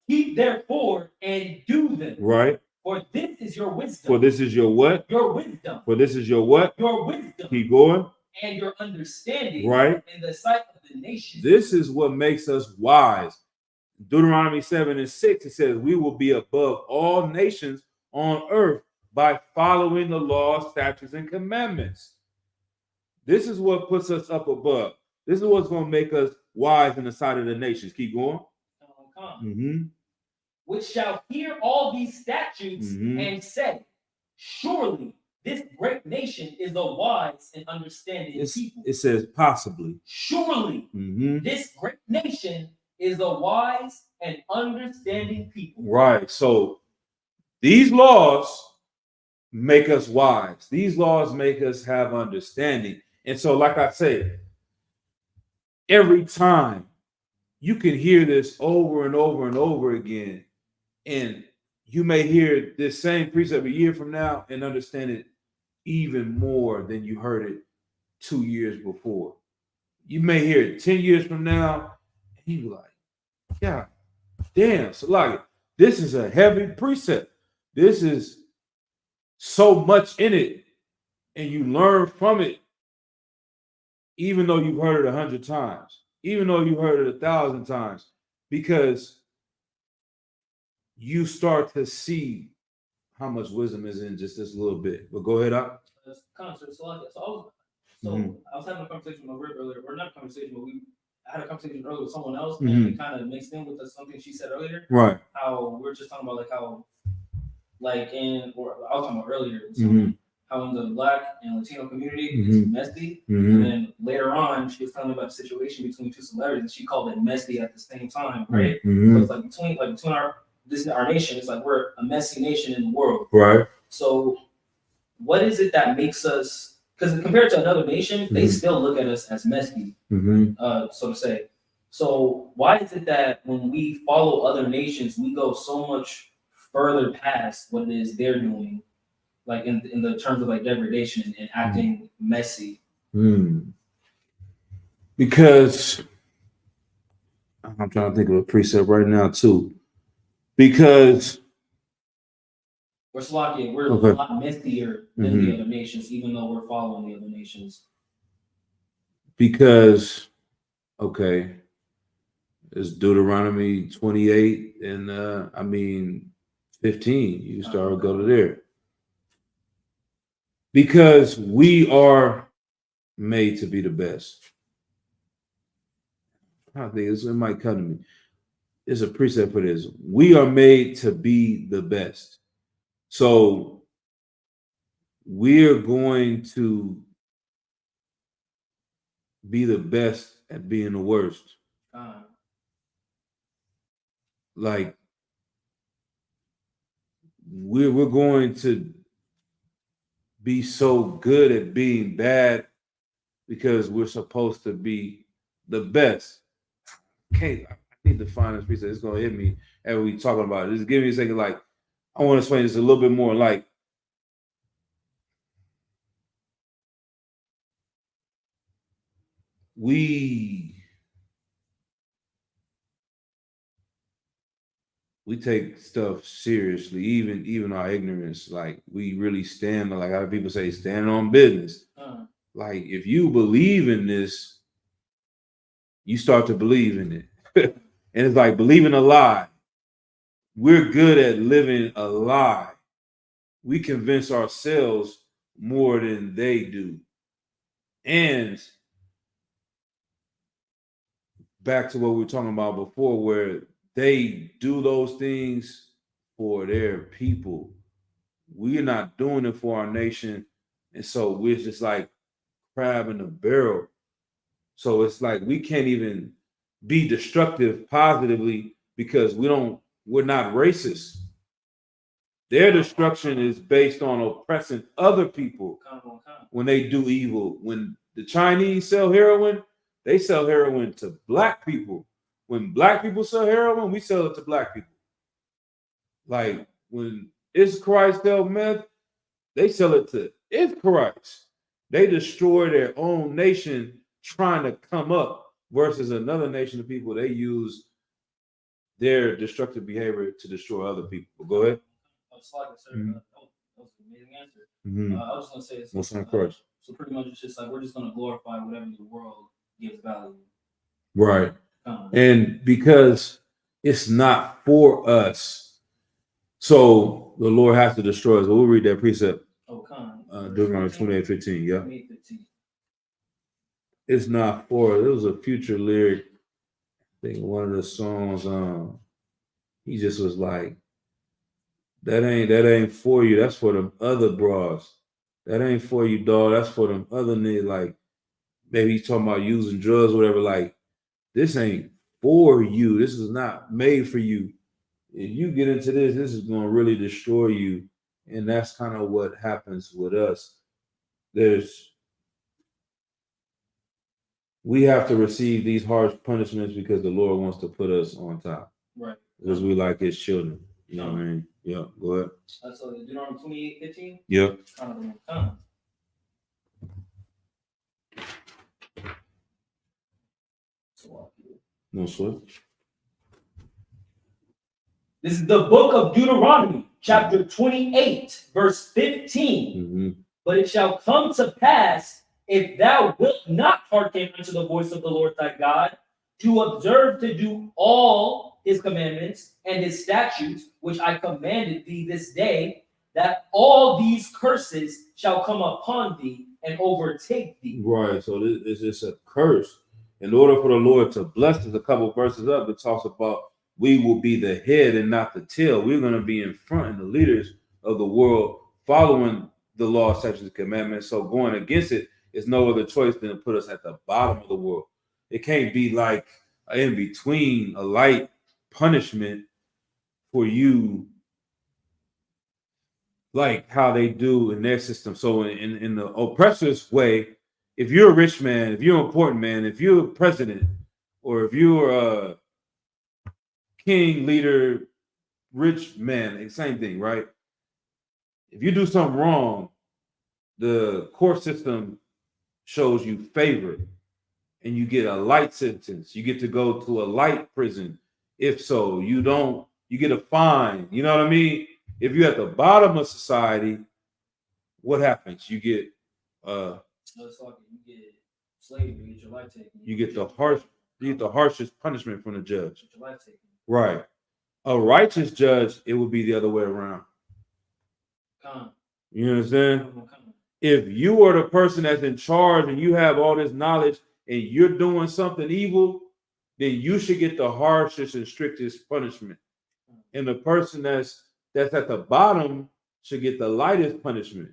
S3: Keep therefore and do them.
S2: Right.
S3: For this is your wisdom.
S2: For this is your what?
S3: Your wisdom.
S2: For this is your what?
S3: Your wisdom.
S2: Keep going.
S3: And your understanding.
S2: Right.
S3: In the sight of the nation.
S2: This is what makes us wise. Deuteronomy 7 and 6, it says, we will be above all nations on earth by following the laws, statutes, and commandments. This is what puts us up above. This is what's going to make us wise in the sight of the nations. Keep going.
S3: Which shall hear all these statutes and say, surely this great nation is a wise and understanding people.
S2: It says possibly.
S3: Surely this great nation is a wise and understanding people.
S2: Right. So these laws make us wise. These laws make us have understanding. And so, like I said, every time you can hear this over and over and over again, and you may hear this same precept a year from now and understand it even more than you heard it 2 years before. You may hear it 10 years from now, and you be like, yeah, damn, so like this is a heavy precept. This is so much in it, and you learn from it, even though you've heard it 100 times, even though you heard it 1,000 times, because you start to see how much wisdom is in just this little bit. But go ahead, up.
S3: I was having a conversation with my rib earlier, or not a conversation, but I had a conversation earlier with someone else, and it kind of mixed in with something she said earlier.
S2: Right.
S3: How we were just talking about I was talking about earlier, how in the Black and Latino community it's messy, and then later on she was telling me about the situation between two celebrities, and she called it messy at the same time, right? So it's between our nation, it's like we're a messy nation in the world,
S2: right?
S3: So what is it that makes us? Because compared to another nation, they still look at us as messy, so to say. So why is it that when we follow other nations, we go so much further past what it is they're doing? like in the terms of like degradation and acting messy?
S2: Because I'm trying to think of a precept right now too. Because
S3: We're Slovakia, we're
S2: Okay.
S3: a lot messier than the other nations, even though we're following the other nations.
S2: Because okay, it's Deuteronomy 28 and 15. You start go to there. Because we are made to be the best. I think it might come to me. There's a precept for this. We are made to be the best. So we're going to be the best at being the worst. Like we're going to be so good at being bad because we're supposed to be the best. I need to find this piece. It's gonna hit me as we talking about it. Just give me a second. Like I want to explain this a little bit more. Like we take stuff seriously, even our ignorance. Like we really stand, like how people say, stand on business. Like if you believe in this, you start to believe in it. And it's like believing a lie. We're good at living a lie. We convince ourselves more than they do. And back to what we were talking about before, where they do those things for their people. We're not doing it for our nation. And so we're just like crab in the barrel. So it's like we can't even be destructive positively because we're not racist. Their destruction is based on oppressing other people when they do evil. When the Chinese sell heroin, they sell heroin to black people. When black people sell heroin, we sell it to black people. Like when Israelites sell meth, they sell it to Israelites. They destroy their own nation trying to come up versus another nation of people. They use their destructive behavior to destroy other people. Go ahead.
S3: That was an amazing answer. I was just gonna say so pretty much it's just like we're just gonna glorify whatever the world gives value.
S2: Right. And because it's not for us, so the Lord has to destroy us. We'll read that precept. Deuteronomy 28:15. Yeah. 28:15. It's not for us. It was a future lyric. I think one of the songs. He just was like, that ain't for you. That's for them other bras. That ain't for you, dog. That's for them other niggas. Like maybe he's talking about using drugs, or whatever. Like this ain't for you. This is not made for you. If you get into this, this is going to really destroy you. And that's kind of what happens with us. We have to receive these harsh punishments because the Lord wants to put us on top.
S3: Right.
S2: Because we like his children. You know what I mean? Yeah, go ahead.
S3: So Deuteronomy 28:15?
S2: Yep. No sweat.
S3: This is the book of Deuteronomy, chapter 28, verse 15.
S2: Mm-hmm.
S3: But it shall come to pass, if thou wilt not hearken unto the voice of the Lord thy God, to observe to do all his commandments and his statutes, which I commanded thee this day, that all these curses shall come upon thee and overtake thee.
S2: Right. So this is a curse. In order for the Lord to bless us, a couple verses up, it talks about we will be the head and not the tail. We're going to be in front and the leaders of the world following the law, statutes, and commandments. So going against it is no other choice than to put us at the bottom of the world. It can't be like in between, a light punishment for you, like how they do in their system. So in the oppressor's way, if you're a rich man, if you're an important man, if you're a president, or if you're a king, leader, rich man, same thing, right? If you do something wrong, the court system shows you favor and you get a light sentence. You get to go to a light prison. If so, you get a fine. You know what I mean? If you're at the bottom of society, what happens? You get
S3: So it's like you get slavery, you get your life taken.
S2: you get the harshest punishment from the judge.
S3: Get your life taken.
S2: Right. A righteous judge, it would be the other way around.
S3: Come.
S2: You understand?
S3: Come.
S2: If you are the person that's in charge and you have all this knowledge and you're doing something evil, then you should get the harshest and strictest punishment. And the person that's at the bottom should get the lightest punishment.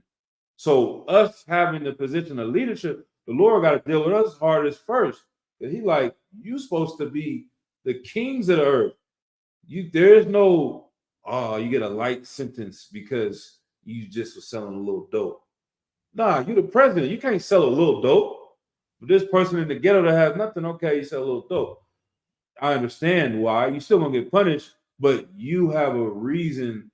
S2: So us having the position of leadership, the Lord got to deal with us hardest first. Because He like, you supposed to be the kings of the earth. There's no, you get a light sentence because you just was selling a little dope. Nah, you the president. You can't sell a little dope. But this person in the ghetto that has nothing, okay, you sell a little dope. I understand why. You still gonna get punished, but you have a reason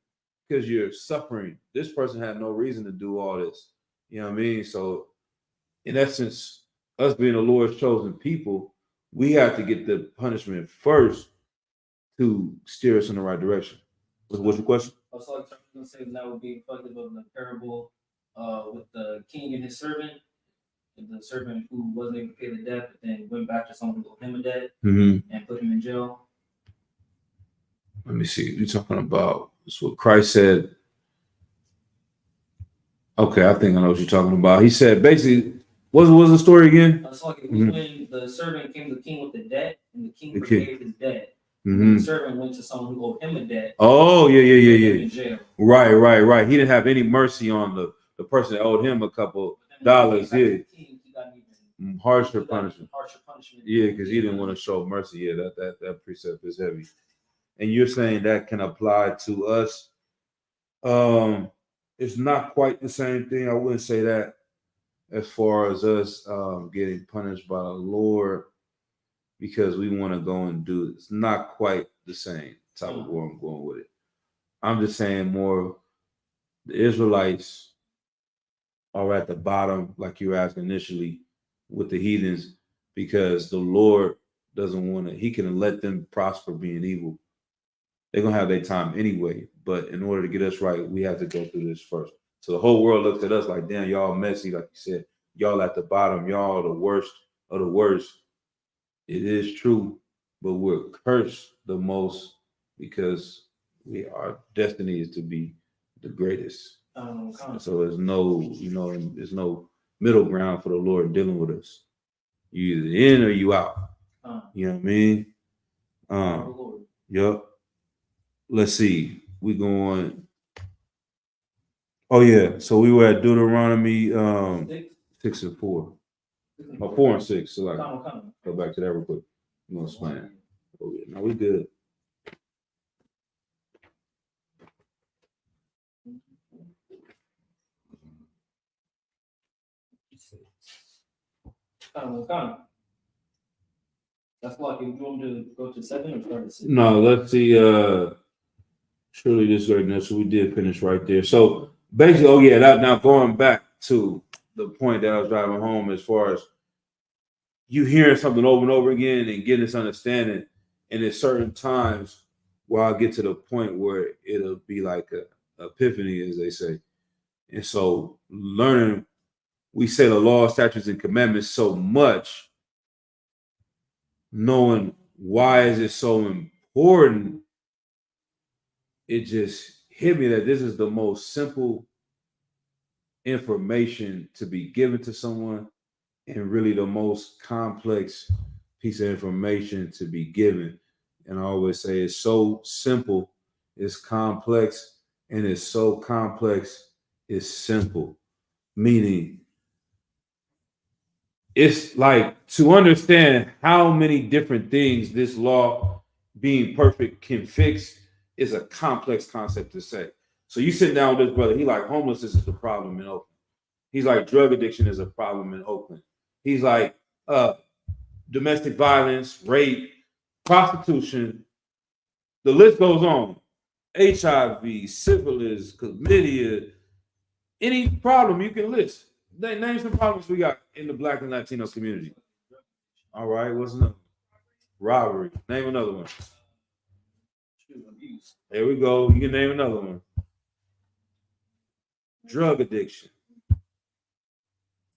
S2: because you're suffering. This person had no reason to do all this. You know what I mean? So, in essence, us being the Lord's chosen people, we have to get the punishment first to steer us in the right direction. What's your question?
S3: Also, I'm going to say that would be reflective of the parable with the king and his servant. The servant who wasn't able to pay the debt, but then went back to someone who owed him a debt and put him in jail.
S2: Let me see. You're talking about this what Christ said. Okay, I think I know what you're talking about. He said basically, what was the story again?
S3: It's like it was when the servant came to the king with the debt, and the king forgave his debt. The servant went to someone who owed him a debt.
S2: Oh, yeah.
S3: In jail.
S2: Right. He didn't have any mercy on the person that owed him a couple dollars. Yeah. Harsher punishment. Yeah, because he didn't want to show mercy. Yeah, that precept is heavy. And you're saying that can apply to us. It's not quite the same thing. I wouldn't say that as far as us getting punished by the Lord because we want to go and do it. It's not quite the same type of where I'm going with it. I'm just saying more the Israelites are at the bottom, like you asked initially, with the heathens, because the Lord doesn't want to, He can let them prosper being evil. They're going to have their time anyway. But in order to get us right, we have to go through this first. So the whole world looks at us like, damn, y'all messy. Like you said, y'all at the bottom, y'all are the worst of the worst. It is true, but we're cursed the most because our destiny is to be the greatest. So there's no, there's no middle ground for the Lord dealing with us. You either in or you out. You know what I mean? Yep. Let's see. We going. Oh yeah. So we were at Deuteronomy 6 and 4. 4 and 6. So like go back to that real quick. You want to explain? Oh yeah. Now we good.
S3: That's like if you want to go to 7 or start at 6.
S2: No, let's see. Surely this right now. So we did finish right there. So basically, now going back to the point that I was driving home as far as you hearing something over and over again and getting this understanding, and at certain times where I'll get to the point where it'll be like a epiphany, as they say. And so learning, we say the law, statutes, and commandments so much, knowing why is it so important, it just hit me that this is the most simple information to be given to someone and really the most complex piece of information to be given. And I always say it's so simple, it's complex, and it's so complex, it's simple. Meaning, it's like to understand how many different things this law being perfect can fix is a complex concept to say. So you sit down with this brother, he like homelessness is a problem in Oakland. He's like drug addiction is a problem in Oakland. He's like domestic violence, rape, prostitution. The list goes on. HIV, syphilis, chlamydia, Any problem you can list. Name some problems we got in the Black and Latino community. All right, what's another? Robbery. Name another one.
S3: Abuse.
S2: There we go. You can name another one. Drug addiction.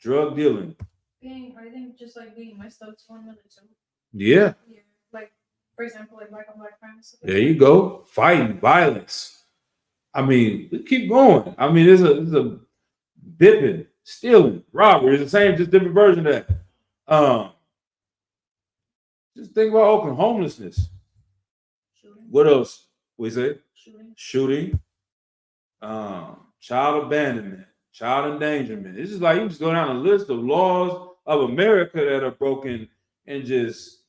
S2: Drug dealing.
S4: I think just like being messed up is one of the two.
S2: Yeah.
S4: Yeah. Like, for example, like black on black crimes.
S2: There you go. Fighting, violence. I mean, keep going. I mean, it's a bipping, stealing, robbery. It's the same, just different version of that. Just think about Oakland, homelessness.
S4: Shooting.
S2: What else? We say
S4: Shooting.
S2: child abandonment, child endangerment. It's just like you just go down a list of laws of America that are broken, and just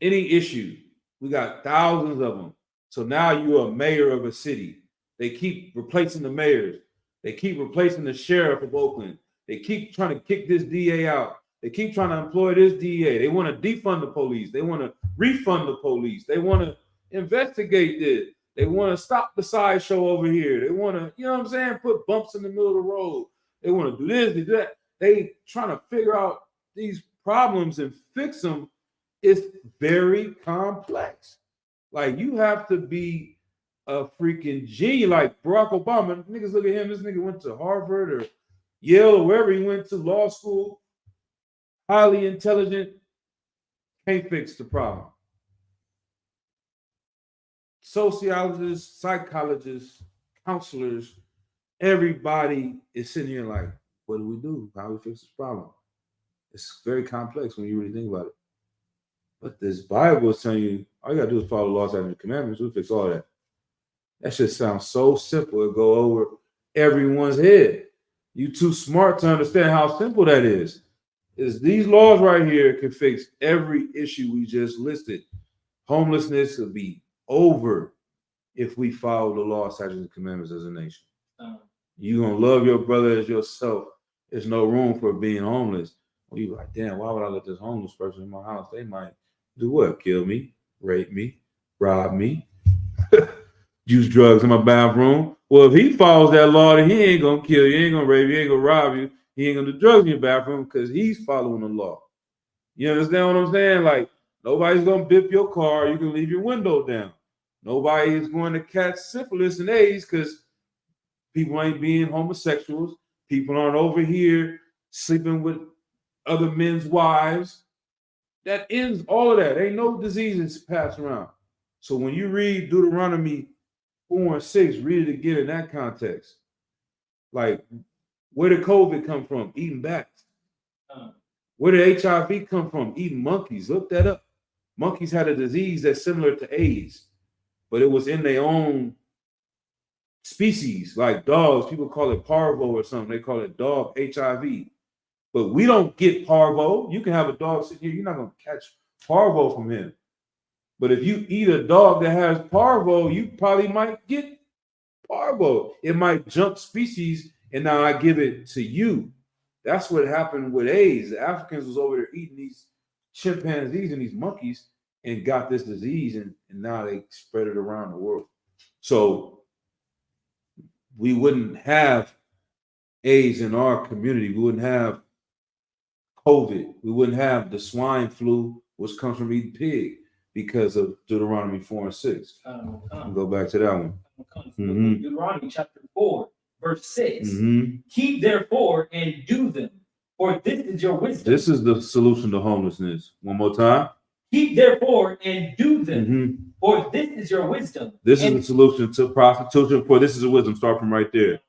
S2: any issue. We got thousands of them. So now you're a mayor of a city. They keep replacing the mayors. They keep replacing the sheriff of Oakland. They keep trying to kick this DA out. They keep trying to employ this DA. They want to defund the police. They want to refund the police. They want to investigate this. They want to stop the sideshow over here. They want to, you know what I'm saying, put bumps in the middle of the road. They want to do this, do that. They trying to figure out these problems and fix them. It's very complex. Like, you have to be a freaking genius. Like Barack Obama, niggas look at him. This nigga went to Harvard or Yale or wherever he went to law school. Highly intelligent, can't fix the problem. Sociologists, psychologists, counselors, everybody is sitting here like, what do we do? How do we fix this problem? It's very complex when you really think about it. But this Bible is telling you, all you gotta do is follow the laws and the commandments. We'll fix all that. That shit sounds so simple. It go over everyone's head. You too smart to understand how simple that is. Is these laws right here can fix every issue we just listed. Homelessness will be over if we follow the law, statutes, and commandments as a nation. You're gonna love your brother as yourself. There's no room for being homeless. Well, you're like, damn, why would I let this homeless person in my house? They might do what? Kill me, rape me, rob me, use drugs in my bathroom. Well, if he follows that law, then he ain't gonna kill you, he ain't gonna rape you, he ain't gonna rob you. He ain't gonna do drugs in your bathroom because he's following the law. You understand what I'm saying? Like, nobody's gonna bip your car. You can leave your window down. Nobody is going to catch syphilis and AIDS because people ain't being homosexuals. People aren't over here sleeping with other men's wives. That ends all of that. Ain't no diseases passed around. So when you read Deuteronomy 4 and 6, read it again in that context. Like, where did COVID come from? Eating bats. Where did HIV come from? Eating monkeys. Look that up. Monkeys had a disease that's similar to AIDS, but it was in their own species, like dogs. People call it parvo or something. They call it dog HIV. But we don't get parvo. You can have a dog sitting here. You're not going to catch parvo from him. But if you eat a dog that has parvo, you probably might get parvo. It might jump species, and now I give it to you. That's what happened with AIDS. The Africans was over there eating these chimpanzees and these monkeys and got this disease, and now they spread it around the world. So we wouldn't have AIDS in our community. We wouldn't have COVID. We wouldn't have the swine flu, which comes from eating pig, because of Deuteronomy 4 and 6. Go back to that one.
S3: Deuteronomy chapter 4, verse 6. Keep therefore and do them, for this is your wisdom.
S2: This is the solution to homelessness. One more time.
S3: Keep therefore and do them, for this is your wisdom.
S2: This is the solution to prostitution. For this is a wisdom. Start from right there.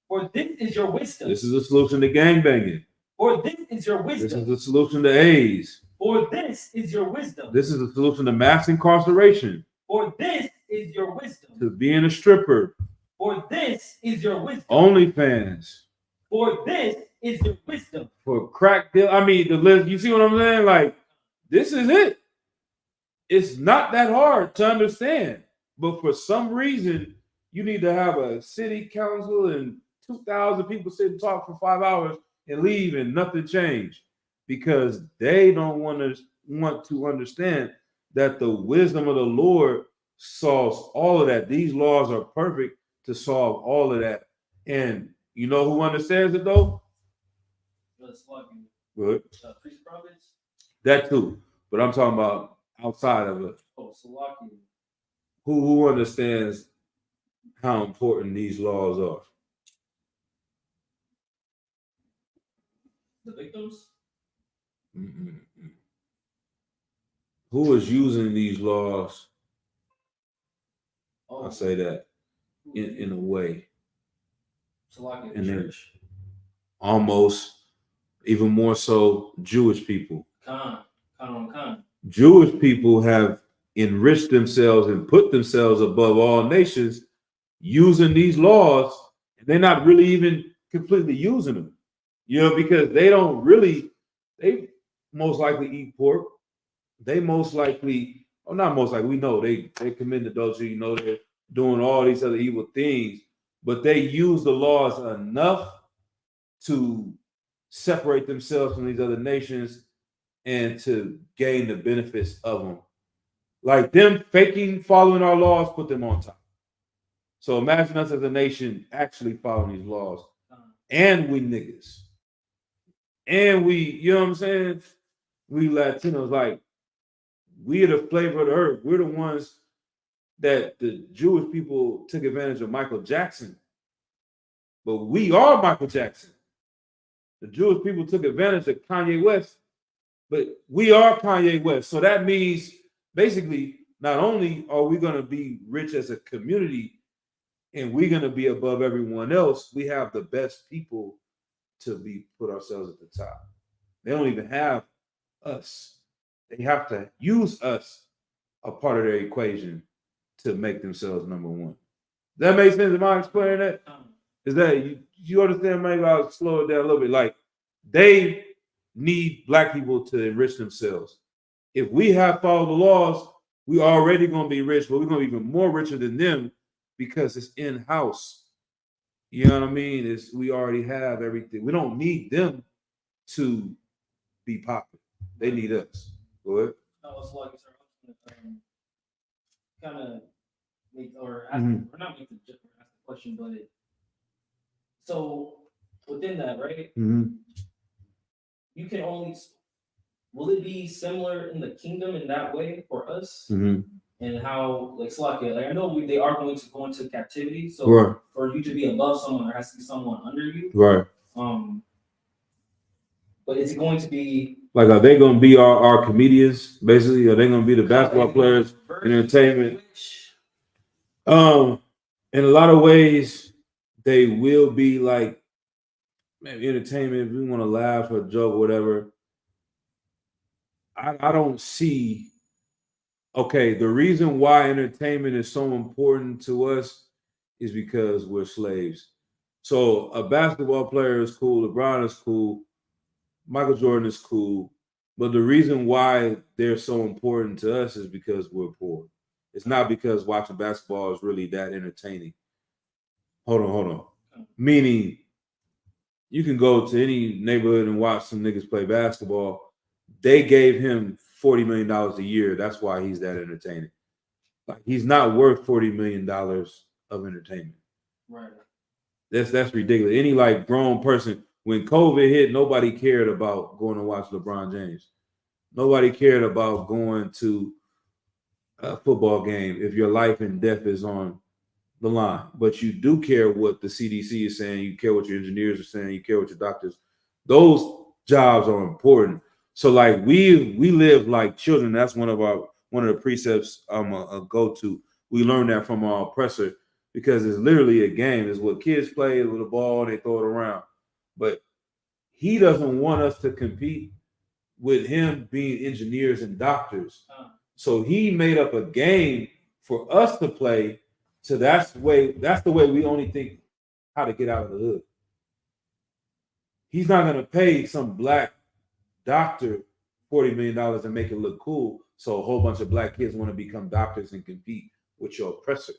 S3: For this is your wisdom.
S2: This is the solution to gangbanging.
S3: For this is your wisdom.
S2: This is the solution to AIDS.
S3: For this is your wisdom.
S2: This is the solution to mass incarceration.
S3: For this is your wisdom.
S2: To being a stripper.
S3: For this is your wisdom.
S2: OnlyFans.
S3: For this is your wisdom.
S2: For crack deal. I mean, the list. You see what I'm saying? Like, this is it. It's not that hard to understand. But for some reason, you need to have a city council and 2,000 people sit and talk for 5 hours and leave and nothing changed, because they don't want to understand that the wisdom of the Lord solves all of that. These laws are perfect to solve all of that. And you know who understands it though?
S3: Slugging.
S2: Good.
S3: Priest prophets.
S2: That too. But I'm talking about outside of it.
S3: Oh, Salaki.
S2: Who understands how important these laws are?
S3: The victims.
S2: Mm-mm. Who is using these laws?
S3: Oh,
S2: I'll say that in a way.
S3: Salaki. The
S2: And then
S3: church.
S2: almost even more so Jewish people.
S3: Khan.
S2: Jewish people have enriched themselves and put themselves above all nations using these laws, and they're not really even completely using them, because they most likely eat pork. They most likely, or not most likely, we know they commit adultery, they're doing all these other evil things, but they use the laws enough to separate themselves from these other nations and to gain the benefits of them. Like them faking following our laws put them on top. So imagine us as a nation actually following these laws. And we niggas. And we, you know what I'm saying? We Latinos, like, we are the flavor of the earth. We're the ones that the Jewish people took advantage of Michael Jackson. But we are Michael Jackson. The Jewish people took advantage of Kanye West, but we are Kanye West. So that means basically, not only are we going to be rich as a community and we're going to be above everyone else, we have the best people to be put ourselves at the top. They don't even have us. They have to use us a part of their equation to make themselves number one. Does that make sense? Am I explaining that? Is that you understand? Maybe I'll slow it down a little bit. Like, they need black people to enrich themselves. If we have followed the laws, we already going to be rich, but we're going to be even more richer than them because it's in-house. You know what I mean? We already have everything. We don't need them to be popular. They need us. Go ahead.
S3: No, it's like kind of make or ask, or not make the ask the question, but so within that, right? You can only. Will it be similar in the kingdom in that way for us? And how, like Slakia, like I know they are going to go into captivity. So
S2: right.
S3: For you to be above someone, there has to be someone under you.
S2: Right.
S3: But is it going to be
S2: like, are they going to be our comedians? Basically, are they going to be the basketball players, entertainment? In a lot of ways, they will be like maybe entertainment. If we want to laugh or joke or whatever. I don't see. Okay, the reason why entertainment is so important to us is because we're slaves. So a basketball player is cool, LeBron is cool, Michael Jordan is cool, but the reason why they're so important to us is because we're poor. It's not because watching basketball is really that entertaining. Hold on. Meaning, you can go to any neighborhood and watch some niggas play basketball. They gave him $40 million a year. That's why he's that entertaining. Like, he's not worth $40 million of entertainment.
S3: Right.
S2: That's ridiculous. Any like grown person, when COVID hit, nobody cared about going to watch LeBron James. Nobody cared about going to a football game if your life and death is on the line. But you do care what the CDC is saying. You care what your engineers are saying. You care what your doctors. Those jobs are important. So like we live like children. That's one of the precepts I'm a go to. We learned that from our oppressor because it's literally a game. It's what kids play with a ball. They throw it around. But he doesn't want us to compete with him being engineers and doctors. So he made up a game for us to play. So that's the way we only think how to get out of the hood. He's not going to pay some black doctor $40 million and make it look cool. So a whole bunch of black kids want to become doctors and compete with your oppressor.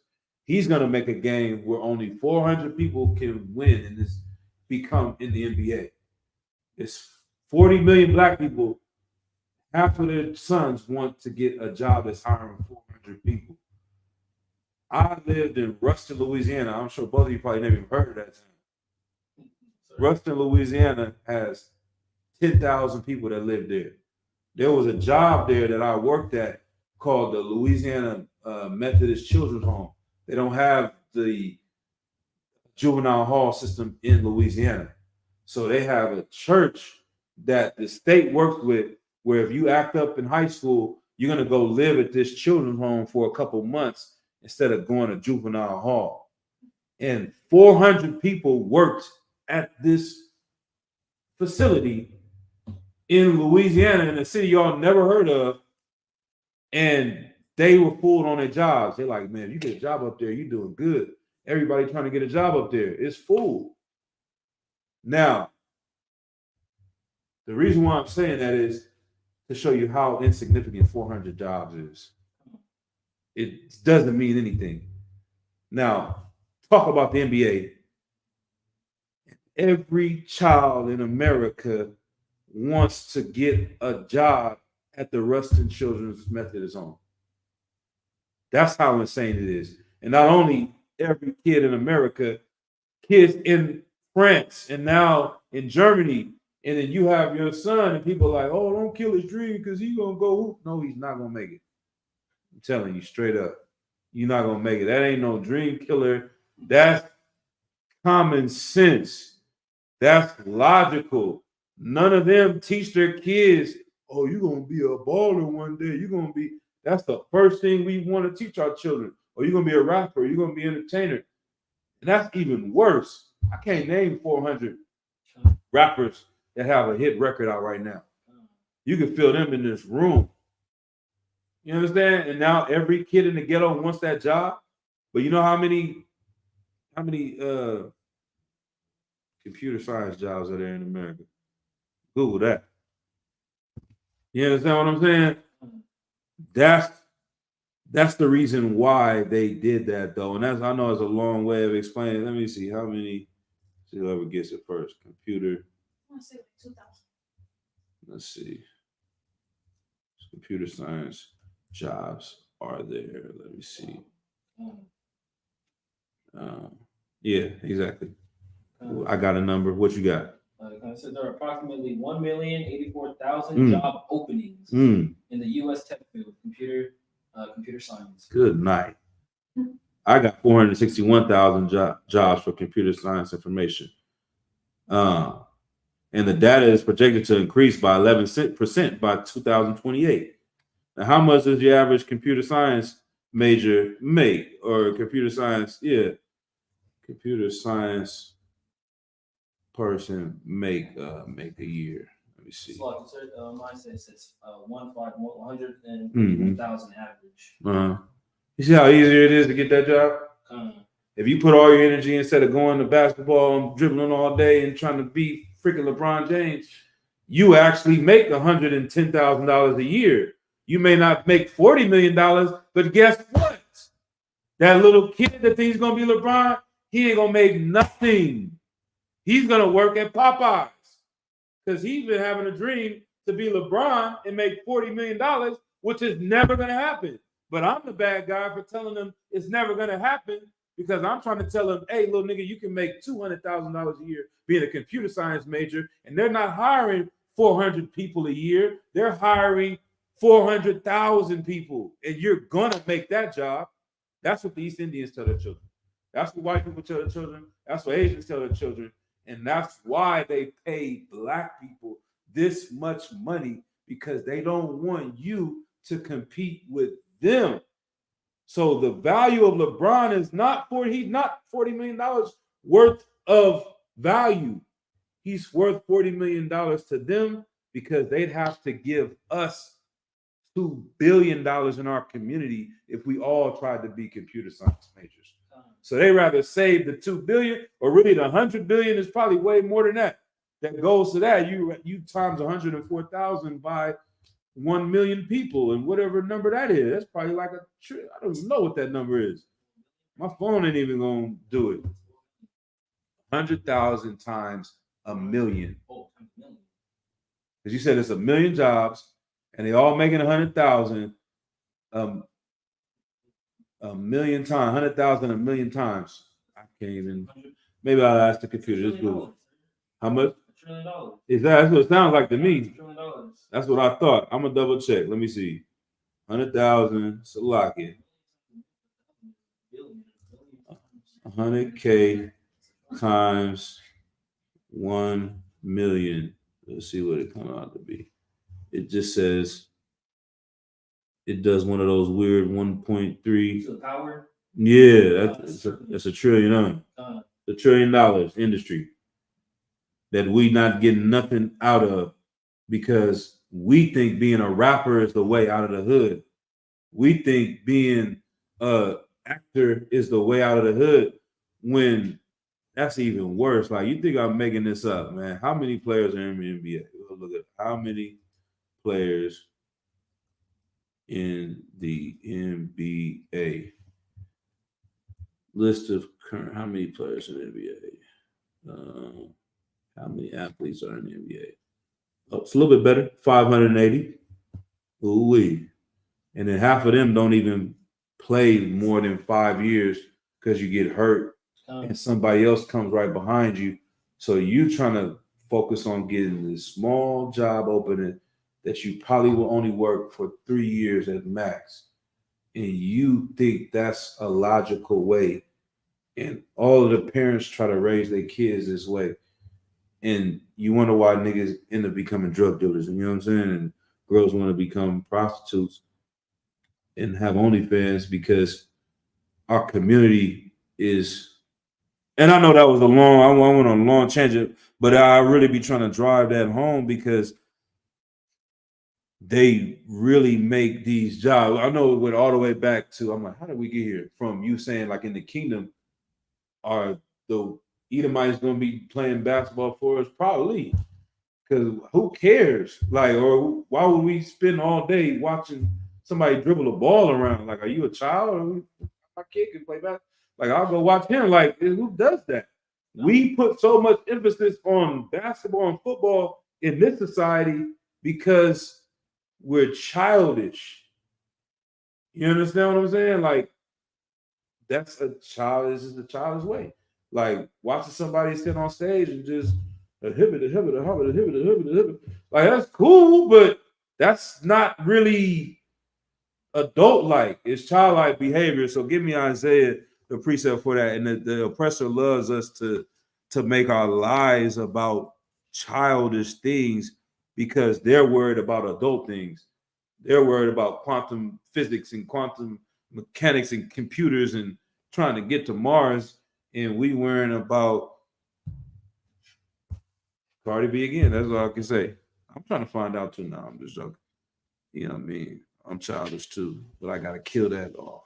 S2: He's going to make a game where only 400 people can win and this become in the NBA. It's 40 million black people. Half of their sons want to get a job that's hiring 400 people. I lived in Ruston, Louisiana. I'm sure both of you probably never even heard of that town. Ruston, Louisiana has 10,000 people that live there. There was a job there that I worked at called the Louisiana Methodist Children's Home. They don't have the juvenile hall system in Louisiana. So they have a church that the state works with where if you act up in high school, you're going to go live at this children's home for a couple months instead of going to juvenile hall. And 400 people worked at this facility in Louisiana, in a city y'all never heard of, and they were fooled on their jobs. They're like, man, if you get a job up there, you're doing good. Everybody trying to get a job up there. It's fool. Now, the reason why I'm saying that is to show you how insignificant 400 jobs is. It doesn't mean anything. Now, talk about the NBA. Every child in America wants to get a job at the Ruston Children's Methodist Home. That's how insane it is. And not only every kid in America, kids in France and now in Germany, and then you have your son and people are like, oh, don't kill his dream because he's going to go hoop. No, he's not going to make it. I'm telling you straight up, you're not going to make it. That ain't no dream killer. That's common sense. That's logical. None of them teach their kids, oh, you're going to be a baller one day. You're going to be, that's the first thing we want to teach our children. Or you're going to be a rapper. Or you're going to be an entertainer. And that's even worse. I can't name 400 rappers that have a hit record out right now. You can feel them in this room. You understand? And now every kid in the ghetto wants that job. But you know how many computer science jobs are there in America? Google that. You understand what I'm saying? That's the reason why they did that, though. And that's, I know it's a long way of explaining. Let me see how many. See whoever gets it first. Computer.
S4: I want to say like 2,000.
S2: Let's see. Computer science jobs are there. Let me see. Yeah, exactly. I got a number. What you got?
S3: I said there are approximately 1,084,000 job openings in the U.S. tech field, computer science.
S2: Good night. I got 461,000 jobs for computer science information. And the data is projected to increase by 11% by 2028. Now, how much does your average computer science major make? Or computer science, computer sance person make a year? Let me see.
S3: So, mine says it's 101,000 average.
S2: You see how easy it is to get that job? If you put all your energy instead of going to basketball and dribbling all day and trying to beat freaking LeBron James, you actually make $110,000 a year. You may not make $40 million, but guess what? That little kid that thinks he's going to be LeBron, he ain't going to make nothing. He's going to work at Popeyes because he's been having a dream to be LeBron and make $40 million, which is never going to happen. But I'm the bad guy for telling them it's never going to happen because I'm trying to tell them, hey, little nigga, you can make $200,000 a year being a computer science major, and they're not hiring 400 people a year. They're hiring 400,000 people, and you're going to make that job. That's what the East Indians tell their children. That's what white people tell their children. That's what Asians tell their children. And that's why they pay black people this much money, because they don't want you to compete with them. So the value of LeBron is not $40 million worth of value. He's worth $40 million to them because they'd have to give us $2 billion in our community if we all tried to be computer science majors. So they rather save the $2 billion, or really the $100 billion is probably way more than that. That goes to that. You times 104,000 by 1 million people, and whatever number that is, that's probably like I don't even know what that number is. My phone ain't even gonna do it. 100,000 times a million. Because you said it's 1 million jobs, and they all making 100,000. a million times, 100,000 a million times. I can't even. Maybe I'll ask the computer. Let's do it. How much?
S3: $1 trillion.
S2: Is that? That's what it sounds like to me.
S3: $1 trillion.
S2: That's what I thought. I'm gonna double check. Let me see. 100,000. Salaki. 100K times 1 million. Let's see what it comes out to be. It just says it does one of those weird 1.3.
S3: To the power.
S2: Yeah, that's a trillion.
S3: Uh,
S2: $1 trillion industry that we not getting nothing out of because we think being a rapper is the way out of the hood. We think being a actor is the way out of the hood when that's even worse. Like, you think I'm making this up, man. How many players are in the NBA? Look at how many players in the NBA. List of current, how many players in the NBA? How many athletes are in the NBA? Oh, it's a little bit better, 580. Ooh-wee. And then half of them don't even play more than 5 years because you get hurt and somebody else comes right behind you. So you trying to focus on getting this small job opening that you probably will only work for 3 years at max. And you think that's a logical way. And all of the parents try to raise their kids this way. And you wonder why niggas end up becoming drug dealers. You know what I'm saying? And girls want to become prostitutes and have OnlyFans because our community is. And I know that was I went on a long tangent, but I really be trying to drive that home because they really make these jobs. I know it went all the way back to, I'm like, how did we get here? From you saying like in the kingdom, are the Edomites going to be playing basketball for us? Probably. Because who cares? Like, or why would we spend all day watching somebody dribble a ball around? Like, are you a child? My kid can play basketball. Like, I'll go watch him. Like, who does that? We put so much emphasis on basketball and football in this society because we're childish. You understand what I'm saying? Like, that's a childish way. Like, watching somebody sit on stage and just like, that's cool, but that's not really adult-like. It's childlike behavior. So give me Isaiah the precept for that. And the oppressor loves us to make our lies about childish things because they're worried about adult things. They're worried about quantum physics and quantum mechanics and computers and trying to get to Mars. And we worrying about Cardi B again. That's all I can say. I'm trying to find out too now. I'm just joking. You know what I mean? I'm childish too, but I gotta kill that off.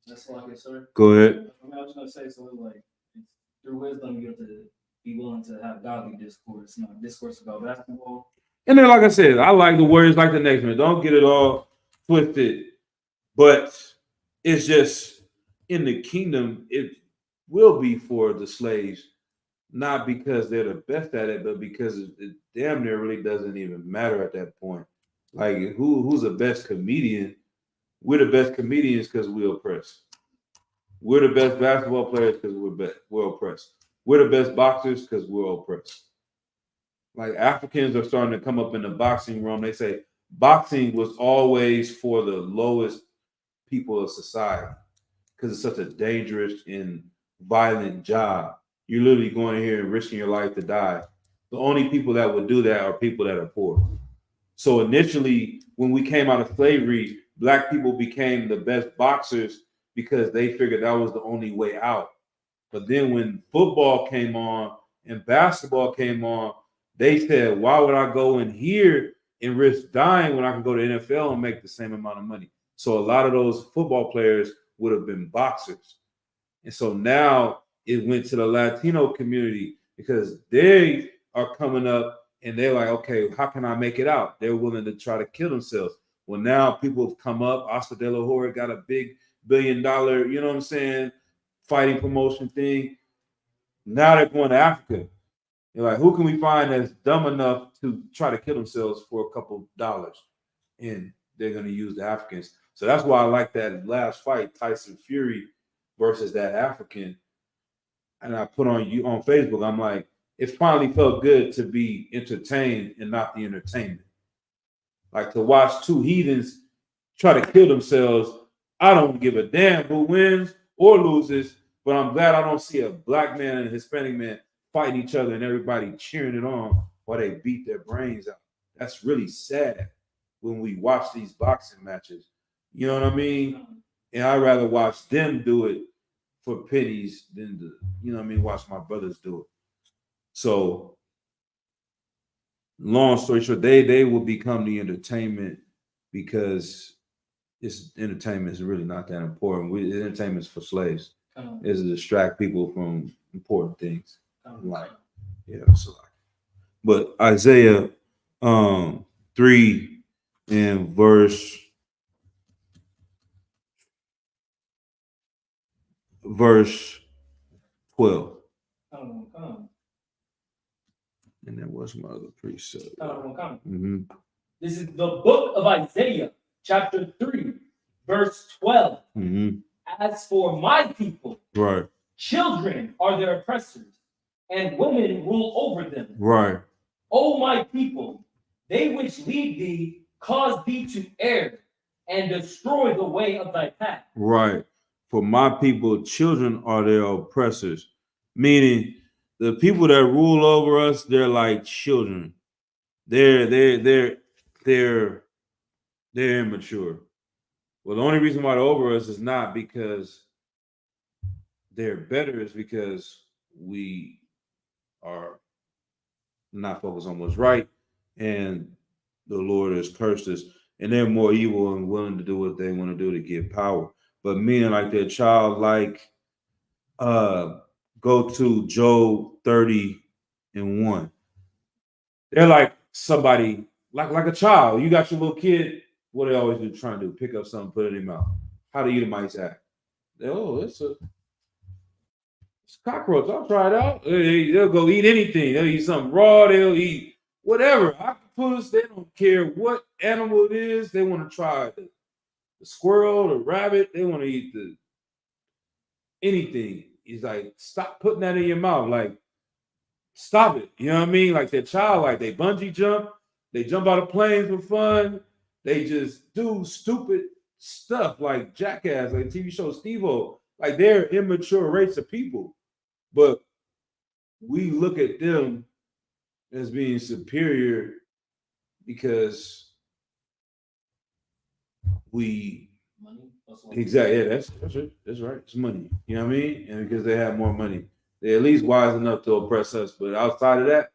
S3: That's like it, sir.
S2: Go ahead.
S3: I was gonna say, so like through wisdom, you have to be willing to have godly discourse, not discourse about basketball.
S2: And then, like I said, I like the words like the next man. Don't get it all twisted, but it's just in the kingdom, it will be for the slaves, not because they're the best at it, but because it damn near really doesn't even matter at that point. Like, who's the best comedian? We're the best comedians because we're oppressed. We're the best basketball players because we're oppressed. We're the best boxers because we're oppressed. Like, Africans are starting to come up in the boxing room. They say boxing was always for the lowest people of society because it's such a dangerous and violent job. You're literally going in here and risking your life to die. The only people that would do that are people that are poor. So initially, when we came out of slavery, Black people became the best boxers because they figured that was the only way out. But then when football came on and basketball came on, they said, why would I go in here and risk dying when I can go to NFL and make the same amount of money? So a lot of those football players would have been boxers. And so now it went to the Latino community because they are coming up and they're like, okay, how can I make it out? They're willing to try to kill themselves. Well, now people have come up. Oscar De La Hoya got a big $1 billion, you know what I'm saying, fighting promotion thing. Now they're going to Africa. They're like, who can we find that's dumb enough to try to kill themselves for a couple dollars? And they're going to use the Africans. So that's why I like that last fight, Tyson Fury versus that African. And I put on Facebook, I'm like, it finally felt good to be entertained and not the entertainment. Like to watch two heathens try to kill themselves. I don't give a damn who wins or loses, but I'm glad I don't see a black man and a Hispanic man fighting each other and everybody cheering it on while they beat their brains out. That's really sad when we watch these boxing matches. You know what I mean? And I'd rather watch them do it for pennies than to, you know what I mean, watch my brothers do it. So long story short, they will become the entertainment because it's entertainment is really not that important. Entertainment is for slaves. It's to distract people from important things. Like, yeah, so but Isaiah 3 and verse 12. And that was my other precept.
S3: This is the book of Isaiah, chapter 3, verse 12. As for my people,
S2: Right.
S3: children are their oppressors, and women rule over them.
S2: Right.
S3: O my people, they which lead thee cause thee to err and destroy the way of thy path.
S2: Right. For my people, children are their oppressors. Meaning the people that rule over us, they're like children. They're immature. Well, the only reason why they're over us is not because they're better, is because we are not focused on what's right, and the Lord has cursed us, and they're more evil and willing to do what they want to do to get power. But meaning like their childlike, go to Job 30:1. They're like somebody, like a child. You got your little kid. What they always do, trying to do, pick up something, put it in their mouth. How do Edomites act? It's a cockroach. I'll try it out. They'll go eat anything. They'll eat something raw. They'll eat whatever. Octopus. They don't care what animal it is. They want to try the squirrel, the rabbit. They want to eat anything. He's like, stop putting that in your mouth. Like, stop it. You know what I mean? Like their child, like they bungee jump. They jump out of planes for fun. They just do stupid stuff like Jackass, like TV show Steve-O. Like they're immature race of people. But we look at them as being superior because we exactly, yeah, that's right. That's right. It's money. You know what I mean? And because they have more money. They're at least wise enough to oppress us. But outside of that,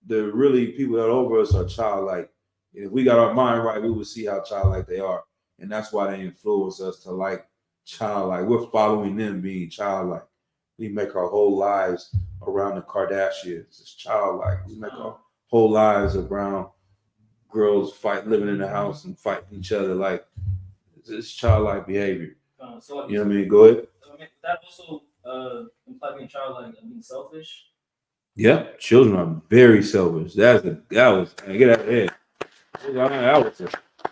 S2: the really people that are over us are childlike. If we got our mind right, we would see how childlike they are. And that's why they influence us to like childlike. We're following them being childlike. We make our whole lives around the Kardashians. It's childlike. We make our whole lives around girls living in the house and fighting each other. Like, it's childlike behavior.
S3: So
S2: you know what I mean? Go ahead.
S3: That also imply being childlike and being selfish.
S2: Yeah, children are very selfish. Get out of here.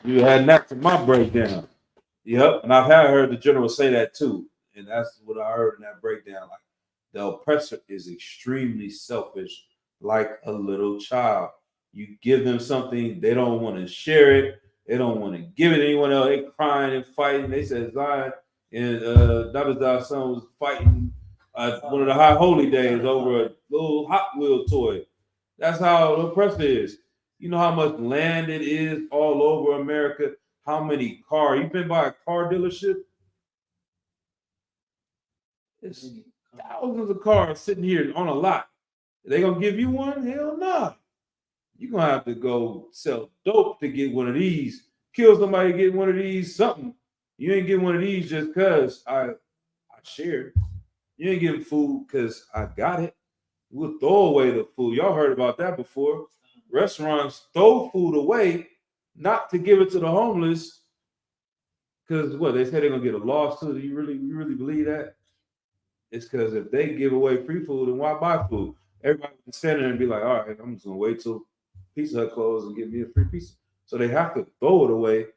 S2: You had that to my breakdown. Yep, and I've heard the general say that too, and that's what I heard in that breakdown. Like the oppressor is extremely selfish, like a little child. You give them something, they don't want to share it. They don't want to give it to anyone else. They crying and fighting. They said Zion and David's son was fighting one of the high holy days over a little Hot Wheel toy. That's how the oppressor is. You know how much land it is all over America? How many cars? You've been by a car dealership? It's thousands of cars sitting here on a lot. Are they going to give you one? Hell no. You're going to have to go sell dope to get one of these. Kill somebody to get one of these, something. You ain't getting one of these just because I shared. You ain't getting food because I got it. We'll throw away the food. Y'all heard about that before. Restaurants throw food away, not to give it to the homeless, because what they say they're gonna get a lawsuit. You really believe that? It's because if they give away free food, then why buy food? Everybody can stand there and be like, all right, I'm just gonna wait till Pizza Hut closes and give me a free pizza. So they have to throw it away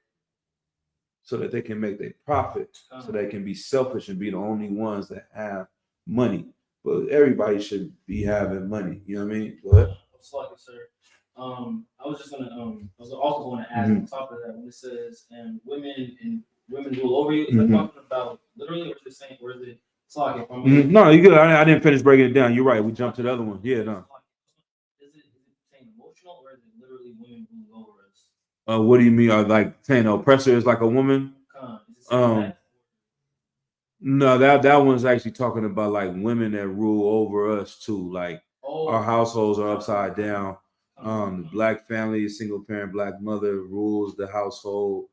S2: so that they can make their profit, so they can be selfish and be the only ones that have money. But everybody should be having money. You know what I mean? Go ahead.
S3: Sorry, sir. I was just gonna I was also going to ask on top of that when it says and women rule over you. Is that talking about literally what you're saying, or is it slacking from me?
S2: No, you good. I didn't finish breaking it down. You're right. We jumped to the other one. Yeah, no.
S3: Is it saying emotional, or is it literally women rule over us?
S2: What do you mean? Like saying the oppressor is like a woman?
S3: Is it saying that?
S2: No, that one's actually talking about like women that rule over us too. Like our households are upside down. The black family, single parent black mother rules the household.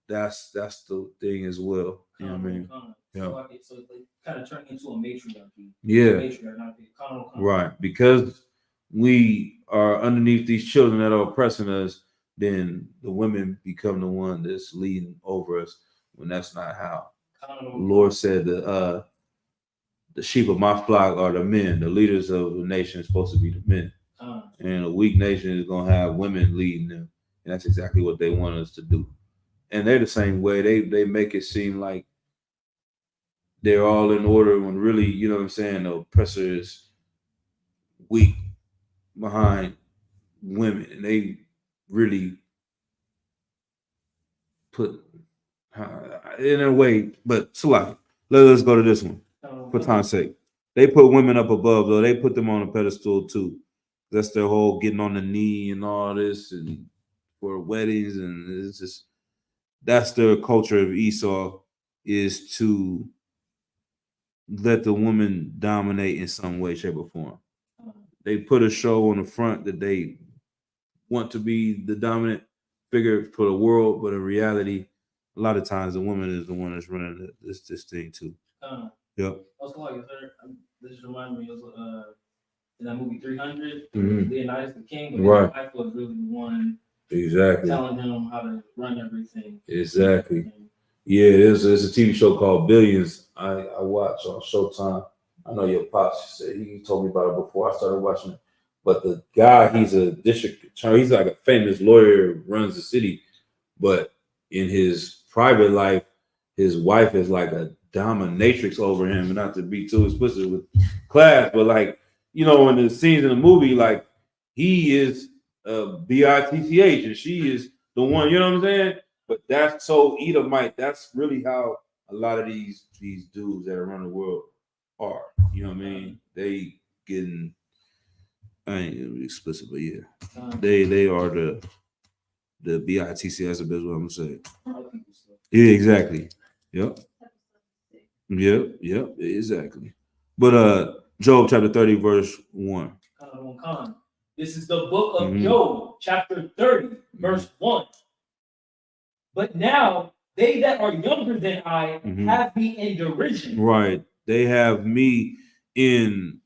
S2: That's the thing as well. You know what I mean? Yeah.
S3: So they kind of turn into a matriarchy.
S2: Yeah.
S3: Matriarch, not the
S2: Right. Because we are underneath these children that are oppressing us, then the women become the one that's leading over us when that's not how. The Lord said the sheep of my flock are the men. The leaders of the nation is supposed to be the men. And a weak nation is going to have women leading them. And that's exactly what they want us to do. And they're the same way. They make it seem like they're all in order when really, you know what I'm saying, the oppressor is weak behind women. And they really put in a way, but Salaki, let's go to this one for time's sake. They put women up above, though. They put them on a pedestal too. That's their whole getting on the knee and all this, and for weddings, and it's just that's their culture of Esau, is to let the woman dominate in some way, shape, or form. They put a show on the front that they want to be the dominant figure for the world, but in reality, a lot of times the woman is the one that's running this thing too. Yep.
S3: Also, like, this just reminded me of in that movie 300, Leonidas the King, but
S2: right.
S3: His wife was really the one
S2: exactly
S3: telling him how to run everything.
S2: Exactly. Yeah, there's a TV show called Billions. I watch on Showtime. I know your pops said he told me about it before I started watching it. But the guy, he's a district attorney. He's like a famous lawyer, runs the city. But in his private life, his wife is like a dominatrix over him. And not to be too explicit with class, but like, you know, in the scenes in the movie, like he is a bitch and she is the one, you know what I'm saying? But that's so Edomite. That's really how a lot of these dudes that are around the world are. You know what I mean? They getting, I ain't gonna be explicit, but yeah, they are the bitch. That's what I'm gonna say. Yeah, exactly. Yep, exactly. But Job chapter 30, verse 1.
S3: This is the book of Job, chapter 30, verse 1. But now they that are younger than I have me in derision.
S2: Right. They have me in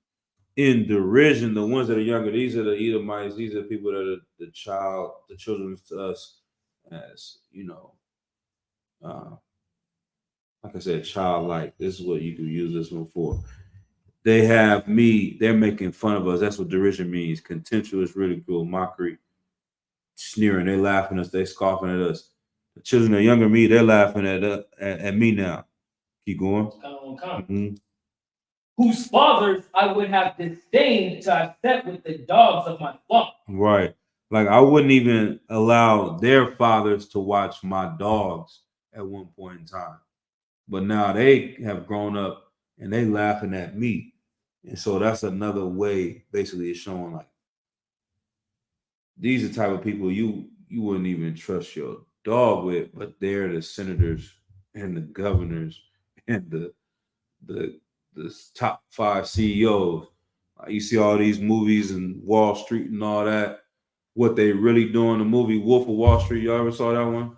S2: derision. The ones that are younger, these are the Edomites. These are the people that are the children to us, as you know, like I said, childlike. This is what you can use this one for. They have me, they're making fun of us. That's what derision means. Contemptuous, ridicule, mockery, sneering. They're laughing at us, they scoffing at us. The children that are younger than me, they're laughing at me now. Keep going.
S3: Whose fathers I would have disdained to have set with the dogs of my flock.
S2: Right. Like I wouldn't even allow their fathers to watch my dogs at one point in time. But now they have grown up and they laughing at me. And so that's another way, basically, it's showing like these are the type of people you wouldn't even trust your dog with, but they're the senators and the governors and the top 5 CEOs. You see all these movies and Wall Street and all that. What they really do in the movie Wolf of Wall Street, y'all ever saw that one?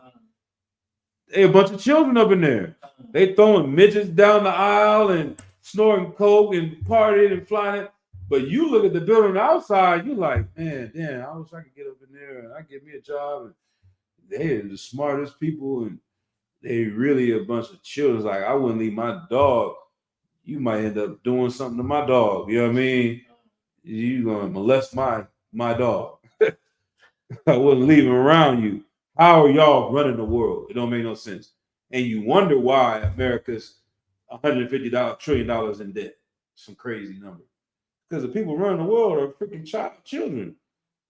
S2: They a bunch of children up in there. They throwing midgets down the aisle and snorting coke and partying and flying it. But you look at the building outside, you're like, man, damn, I wish I could get up in there and I get me a job. And they're the smartest people and they really a bunch of children. Like, I wouldn't leave my dog. You might end up doing something to my dog. You know what I mean? You gonna molest my dog. I wouldn't leave him around you How are y'all running the world? It don't make no sense. And you wonder why America's $150 trillion in debt. Some crazy number. Because the people running the world are freaking children.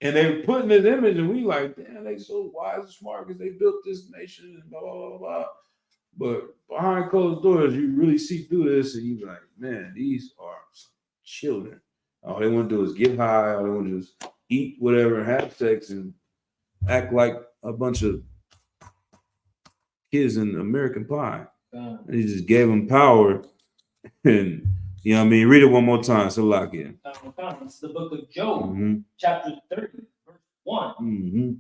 S2: And they putting this image, and we like, damn, they so wise and smart because they built this nation and blah, blah, blah, blah. But behind closed doors, you really see through this, and you be like, man, these are some children. All they want to do is get high. All they want to do is eat whatever and have sex and act like a bunch of kids in American Pie. And he just gave them power. And, you know what I mean? Read it one more time. So lock in.
S3: It's the book of Job, chapter 30, verse 1.
S2: Mm-hmm.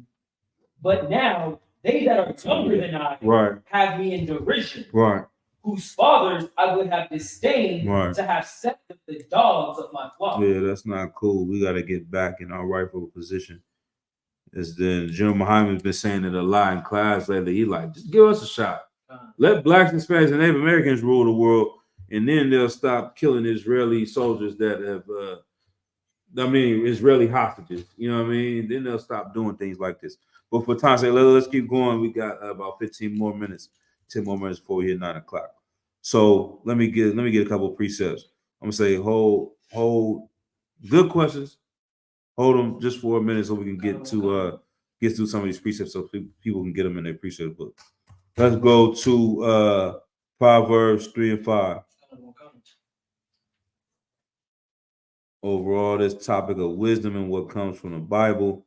S3: But now they that are younger than I have me in derision, whose fathers I would have disdained to have set with the dogs of my flock.
S2: Yeah, that's not cool. We got to get back in our rightful position. As the General Muhammad's been saying it a lot in class lately. He like, just give us a shot. Let blacks, Hispanics, and Native Americans rule the world, and then they'll stop killing Israeli soldiers that have, Israeli hostages. You know what I mean? Then they'll stop doing things like this. But for time's sake, let's keep going. We got about 15 more minutes, 10 more minutes before we hit 9 o'clock. So let me get a couple of precepts. I'm gonna say hold good questions. Hold them just for a minute so we can get through some of these precepts so people can get them in their precept book. Let's go to Proverbs 3 and 5. Overall, this topic of wisdom and what comes from the Bible.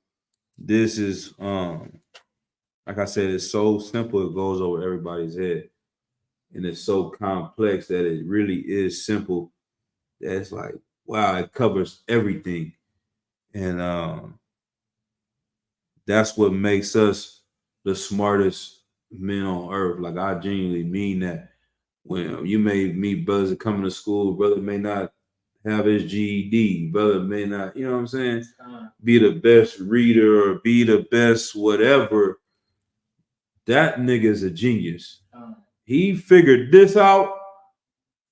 S2: This is like I said, it's so simple, it goes over everybody's head. And it's so complex that it really is simple. That it's like, wow, it covers everything. And that's what makes us the smartest men on earth. Like, I genuinely mean that. When you may meet brothers that come to school, brother may not have his GED, brother may not, you know what I'm saying, be the best reader or be the best whatever. That nigga is a genius. He figured this out.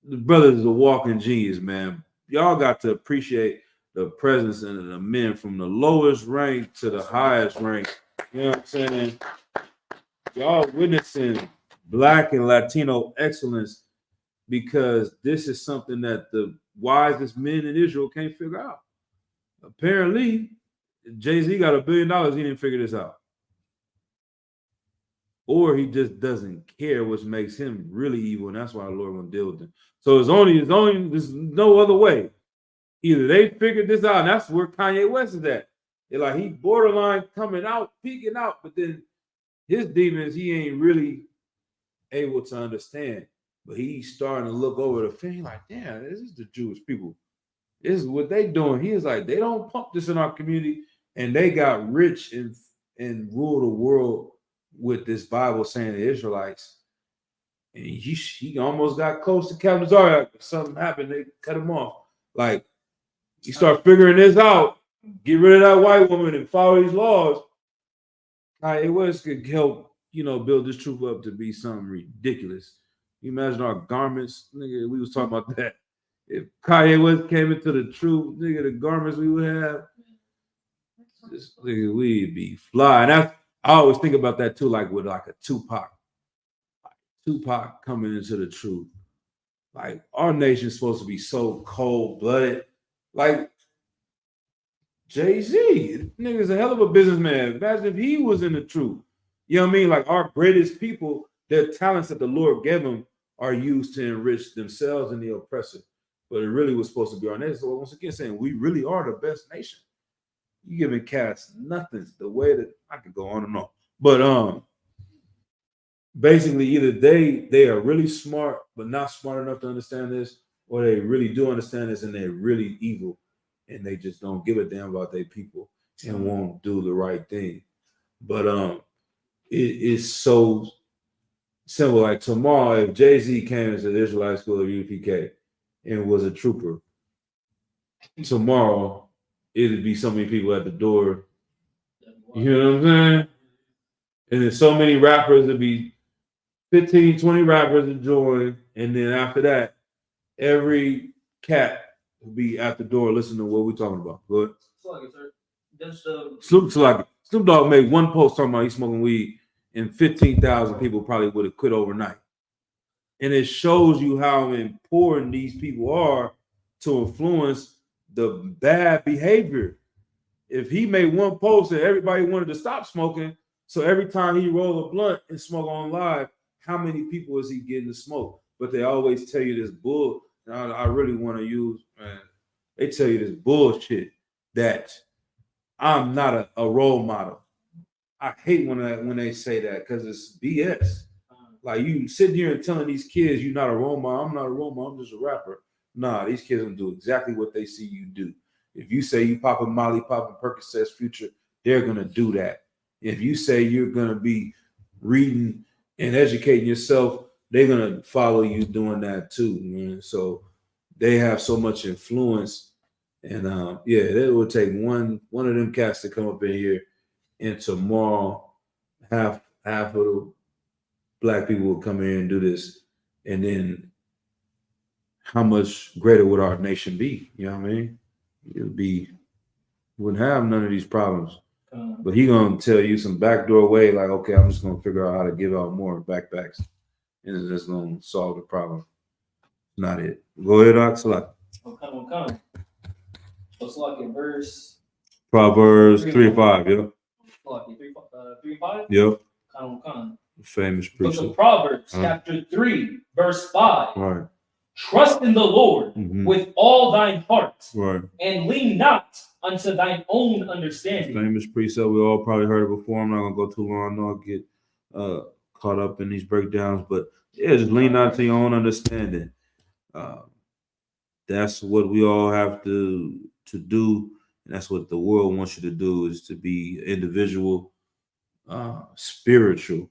S2: The brother is a walking genius, man. Y'all got to appreciate the presence of the men from the lowest rank to the highest rank. You know what I'm saying? Y'all witnessing Black and Latino excellence because this is something that the wisest men in Israel can't figure out. Apparently, Jay-Z got $1 billion. He didn't figure this out. Or he just doesn't care, which makes him really evil, and that's why the Lord won't deal with him. So there's no other way. Either they figured this out, and that's where Kanye West is at. They're like, he borderline coming out, peeking out, but then his demons, he ain't really able to understand. But he's starting to look over the thing like, damn, this is the Jewish people. This is what they doing. He is like, they don't pump this in our community, and they got rich and rule the world with this Bible saying the Israelites. And he almost got close to Captain Zaryak. Something happened, they cut him off. Like, you start figuring this out, get rid of that white woman and follow these laws. Kanye West could help, build this truth up to be something ridiculous. You imagine our garments, nigga, we was talking about that. If Kanye West came into the truth, nigga, the garments we would have, this nigga, we'd be flying. I always think about that too, like with like a Tupac. Tupac coming into the truth. Like, our nation's supposed to be so cold-blooded. Like, Jay-Z, nigga's a hell of a businessman. Imagine if he was in the truth. You know what I mean? Like, our greatest people, their talents that the Lord gave them are used to enrich themselves and the oppressor. But it really was supposed to be our nation. So once again, saying we really are the best nation. You giving cats nothing the way that I could go on and on. But basically, either they are really smart but not smart enough to understand this, or they really do understand this and they're really evil and they just don't give a damn about their people and won't do the right thing. But it is so simple. Like, tomorrow, if Jay-Z came into the Israelite School of UPK and was a trooper, tomorrow it'd be so many people at the door. You know what I'm saying? And there's so many rappers, it'd be 15, 20 rappers to join. And then after that, every cat will be at the door listening to what we're talking about. Good.
S3: Slug it, sir. Does the
S2: Snoop Dogg made one post talking about he's smoking weed, and 15,000 people probably would have quit overnight. And it shows you how important these people are to influence the bad behavior. If he made one post and everybody wanted to stop smoking, so every time he roll a blunt and smoke on live, how many people is he getting to smoke? But they always tell you this bull. And I really want to use, man. They tell you this bullshit that I'm not a role model. I hate when they say that because it's BS. Like you sitting here and telling these kids you're not a role model. I'm not a role model. I'm just a rapper. Nah, these kids gonna do exactly what they see you do. If you say you popping Molly, popping Percocets, Future, they're gonna do that. If you say you're gonna be reading and educating yourself, they're gonna follow you doing that too, man. So they have so much influence, and yeah, it would take one of them cats to come up in here, and tomorrow half of the Black people will come in and do this, and then how much greater would our nation be? You know what I mean? Wouldn't have none of these problems. But he gonna tell you some backdoor way, like, okay, I'm just gonna figure out how to give out more backpacks, and it's just gonna solve the problem. Not it. Go ahead, Oxalak.
S3: Okay. What's like in verse?
S2: Proverbs 3:5. Yep.
S3: Like 3:5.
S2: Yep.
S3: Come.
S2: Famous
S3: Book
S2: preacher.
S3: of Proverbs, chapter 3, verse 5.
S2: Right.
S3: Trust in the Lord with all thine heart,
S2: Right.
S3: and lean not unto thine own understanding.
S2: Famous precept. We all probably heard it before. I'm not gonna go too long. I know I'll get caught up in these breakdowns, but yeah, just lean not to your own understanding. That's what we all have to do, and that's what the world wants you to do, is to be individual, spiritual.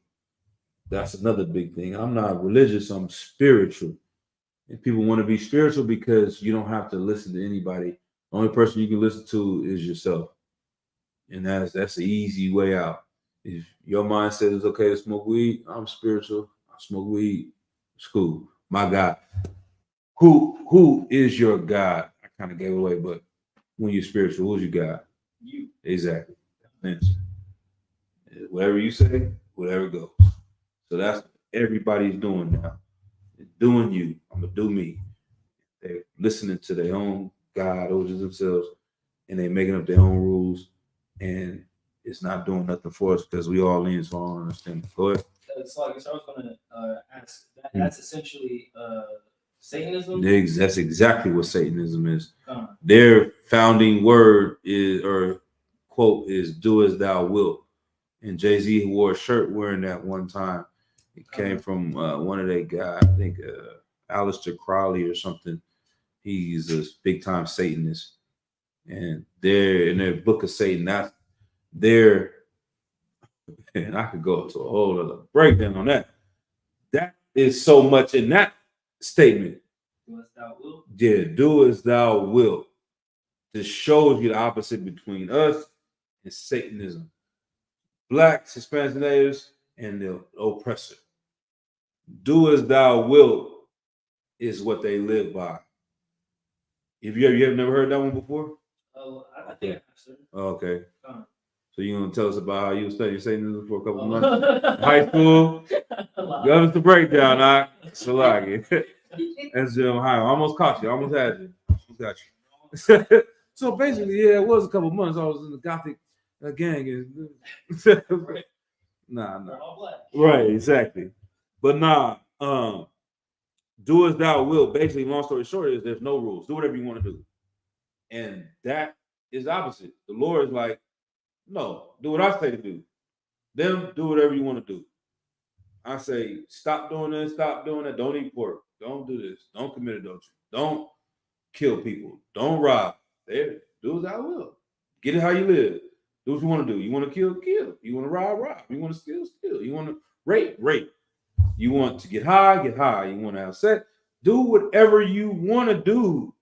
S2: That's another big thing. I'm not religious, I'm spiritual. And people want to be spiritual because you don't have to listen to anybody. The only person you can listen to is yourself. And that's the easy way out. If your mind says it's okay to smoke weed, I'm spiritual. I smoke weed. It's cool. My God. Who is your God? I kind of gave it away, but when you're spiritual, who's your God?
S3: You.
S2: Exactly. Whatever you say, whatever goes. So that's what everybody's doing now. They're doing you. I'm gonna do me. They're listening to their own God, which is themselves, and they're making up their own rules, and it's not doing nothing for us because we all lean so I don't understand. Go ahead.
S3: So I guess I was gonna ask. That's essentially Satanism.
S2: That's exactly what Satanism is. Their founding word is, or quote, is "Do as thou wilt." And Jay-Z wore a shirt wearing that one time. It came from one of their guys, I think Aleister Crowley or something. He's a big time Satanist. And they're in their book of Satan, that's their, and I could go to a whole other breakdown on that. That is so much in that statement.
S3: Do as thou wilt.
S2: Yeah, do as thou wilt. This shows you the opposite between us and Satanism. Blacks, Hispanics, natives, and the oppressor. Do as thou wilt is what they live by. Have you never heard that one before?
S3: I think I have, sir.
S2: Okay. So you're gonna tell us about how you studied Satanism for a couple months? High school? Give us the breakdown, all right? Salagi. That's Ohio. I almost caught you. I almost had you. Got you. So basically, yeah, it was a couple months. I was in the Gothic gang. Nah. Right, exactly. But nah, do as thou wilt. Basically, long story short, is there's no rules. Do whatever you want to do. And that is opposite. The Lord is like, no, do what I say to do. Them, do whatever you want to do. I say, stop doing this, stop doing that. Don't eat pork. Don't do this. Don't commit adultery. Don't kill people. Don't rob. There, do as thou wilt. Get it how you live. Do what you want to do. You want to kill, kill. You want to rob, rob. You want to steal, steal. You want to rape, rape. You want to get high, get high. You want to have sex. Do whatever you want to do.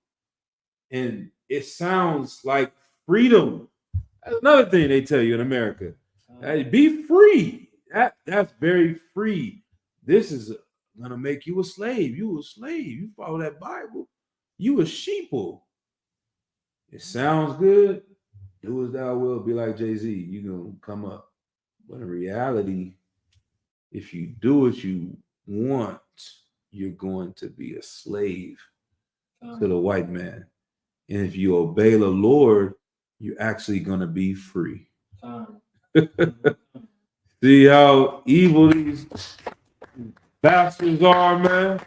S2: And it sounds like freedom. That's another thing they tell you in America. Hey, be free. That's very free. This is gonna make you a slave. You a slave. You follow that Bible. You a sheeple. It sounds good. do as thou will, be like Jay-Z, you're gonna come up. But in reality, if you do what you want, you're going to be a slave to the white man. And if you obey the Lord, you're actually gonna be free. See how evil these bastards are, man?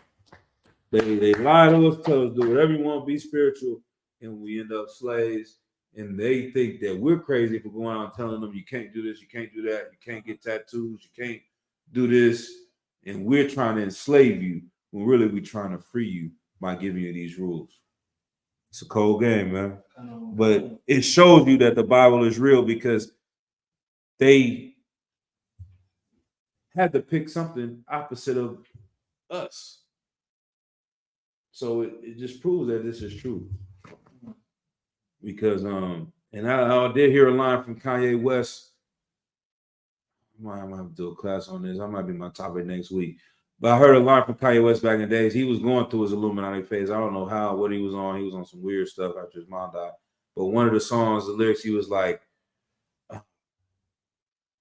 S2: They lie to us, tell us do whatever you want, be spiritual, and we end up slaves. And they think that we're crazy for going out and telling them you can't do this, you can't do that, you can't get tattoos, you can't do this. And we're trying to enslave you when really we're trying to free you by giving you these rules. It's a cold game, man. But it shows you that the Bible is real because they had to pick something opposite of us. So it just proves that this is true. Because and I did hear a line from Kanye West. I might have to do a class on this. I might be my topic next week. But I heard a line from Kanye West back in the days. He was going through his Illuminati phase. I don't know what he was on. He was on some weird stuff after his mom died. But one of the songs, the lyrics, he was like,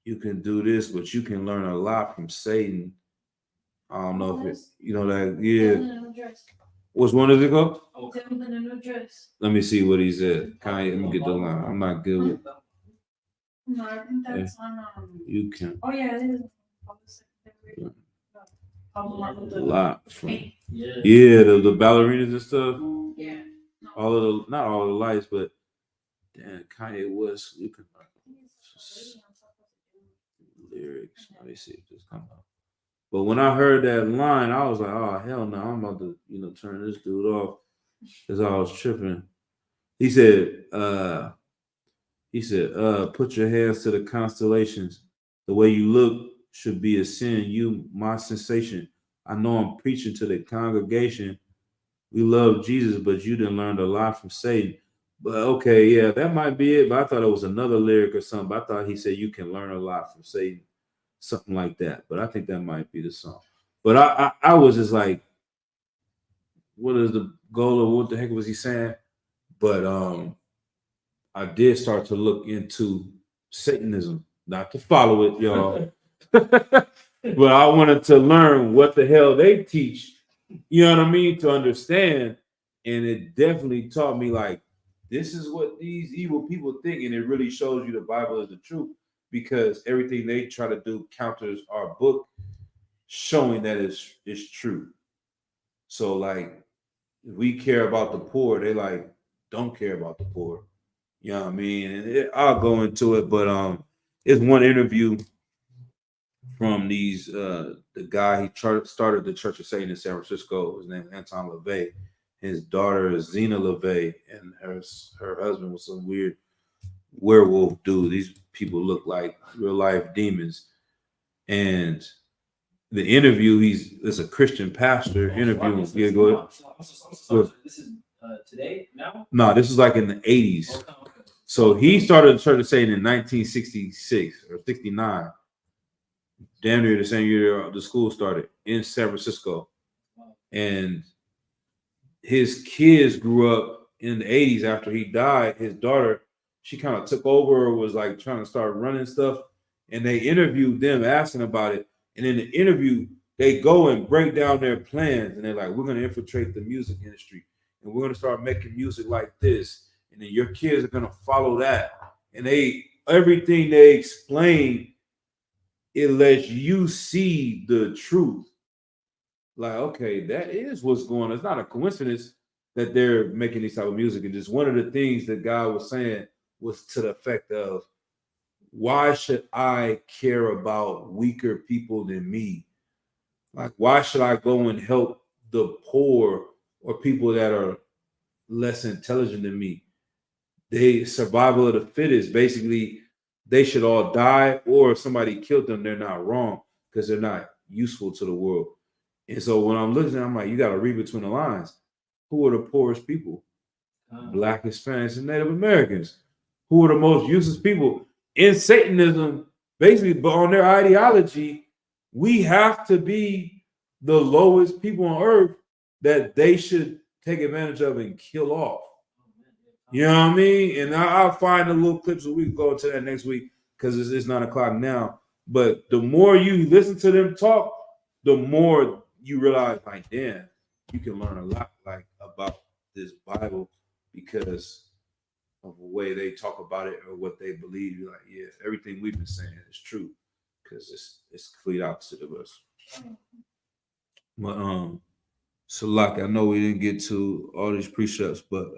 S2: you can do this, but you can learn a lot from Satan. I don't know if it's, that, yeah. Which one does it go?
S4: Devil in a new dress.
S2: Let me see what he said. Kanye, let me get the line. I'm not good with
S4: No, I think that's on.
S2: you can.
S4: Oh yeah, it is.
S2: A lot from the ballerinas and stuff.
S4: Yeah.
S2: Not all the lights, but damn, Kanye West. You can lyrics. Let me see if this comes out. But when I heard that line, I was like, oh hell no, I'm about to turn this dude off because I was tripping. He said, put your hands to the constellations. The way you look should be a sin. You, my sensation. I know I'm preaching to the congregation. We love Jesus, but you done learned a lot from Satan. But okay, yeah, that might be it. But I thought it was another lyric or something. But I thought he said you can learn a lot from Satan, something like that. But I think that might be the song. But I was just like, what is the goal of what the heck was he saying? But I did start to look into Satanism, not to follow it, y'all. But I wanted to learn what the hell they teach, you know what I mean, to understand. And it definitely taught me, like, this is what these evil people think. And it really shows you the Bible is the truth because everything they try to do counters our book, showing that it's true. So, like, if we care about the poor, they, like, don't care about the poor. You know what I mean? And I'll go into it, but it's one interview from the guy he started the Church of Satan in San Francisco. His name is Anton LaVey. His daughter is Zena LaVey, and her husband was some weird werewolf dude. These people look like real life demons. And the interview, it's a Christian pastor interviewing. Yeah, go ahead.
S3: This is today now?
S2: No, this is like in the 80s.
S3: Okay.
S2: So he started the Church of Satan in 1966 or 69. Damn near the same year the school started in San Francisco. And his kids grew up in the 80s after he died. His daughter, she kind of took over, was like trying to start running stuff. And they interviewed them asking about it. And in the interview, they go and break down their plans. And they're like, we're going to infiltrate the music industry. And we're going to start making music like this. And then your kids are going to follow that. And everything they explain, it lets you see the truth. Like, okay, that is what's going on. It's not a coincidence that they're making these type of music. And just one of the things that God was saying was to the effect of, why should I care about weaker people than me? Like, why should I go and help the poor or people that are less intelligent than me? Survival of the fittest. Basically, they should all die, or if somebody killed them, they're not wrong because they're not useful to the world. And so when I'm looking, I'm like, you got to read between the lines. Who are the poorest people? Black, Hispanics, and Native Americans. Who are the most useless people? In Satanism, basically, but on their ideology, we have to be the lowest people on earth that they should take advantage of and kill off. You know what I mean? And I'll find the little clips so we can go into that next week because it's 9 o'clock now. But the more you listen to them talk, the more you realize, like, damn, you can learn a lot like about this Bible because of the way they talk about it or what they believe. You're like, yeah, everything we've been saying is true because it's complete opposite of us. But Salak, I know we didn't get to all these precepts, but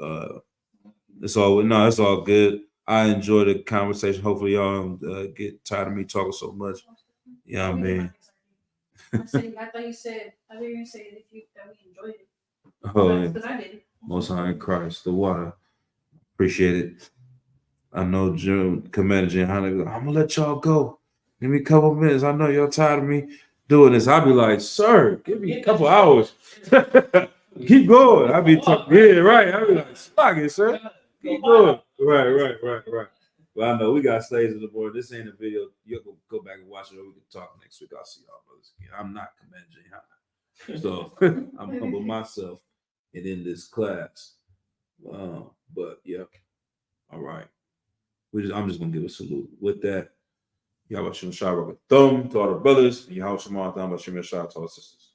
S2: it's all good. I enjoy the conversation. Hopefully, y'all get tired of me talking so much. You know what I mean?
S4: I thought you said, I thought you were going to say that we enjoyed it.
S2: Oh, yeah.
S4: Because I did.
S2: Most High in Christ, the water. Appreciate it. I know Commander Johanna, I'm gonna let y'all go. Give me a couple minutes. I know y'all tired of me doing this. I'll be like, sir, give me a couple hours. Keep going. I'll be talking. Yeah, right. I'll be like, slug it, sir. Keep going. Right. Well, I know we got slaves on the board. This ain't a video. You'll go back and watch it, or we can talk next week. I'll see y'all brothers again. I'm not Commander Johanna. So I'm humble myself and in this class. But yeah. All right. I'm just gonna give a salute. With that, Yahweh Shem Shah Rock a thumb to all the brothers, and Yahweh Shema Thumb Shem Shah to all the sisters.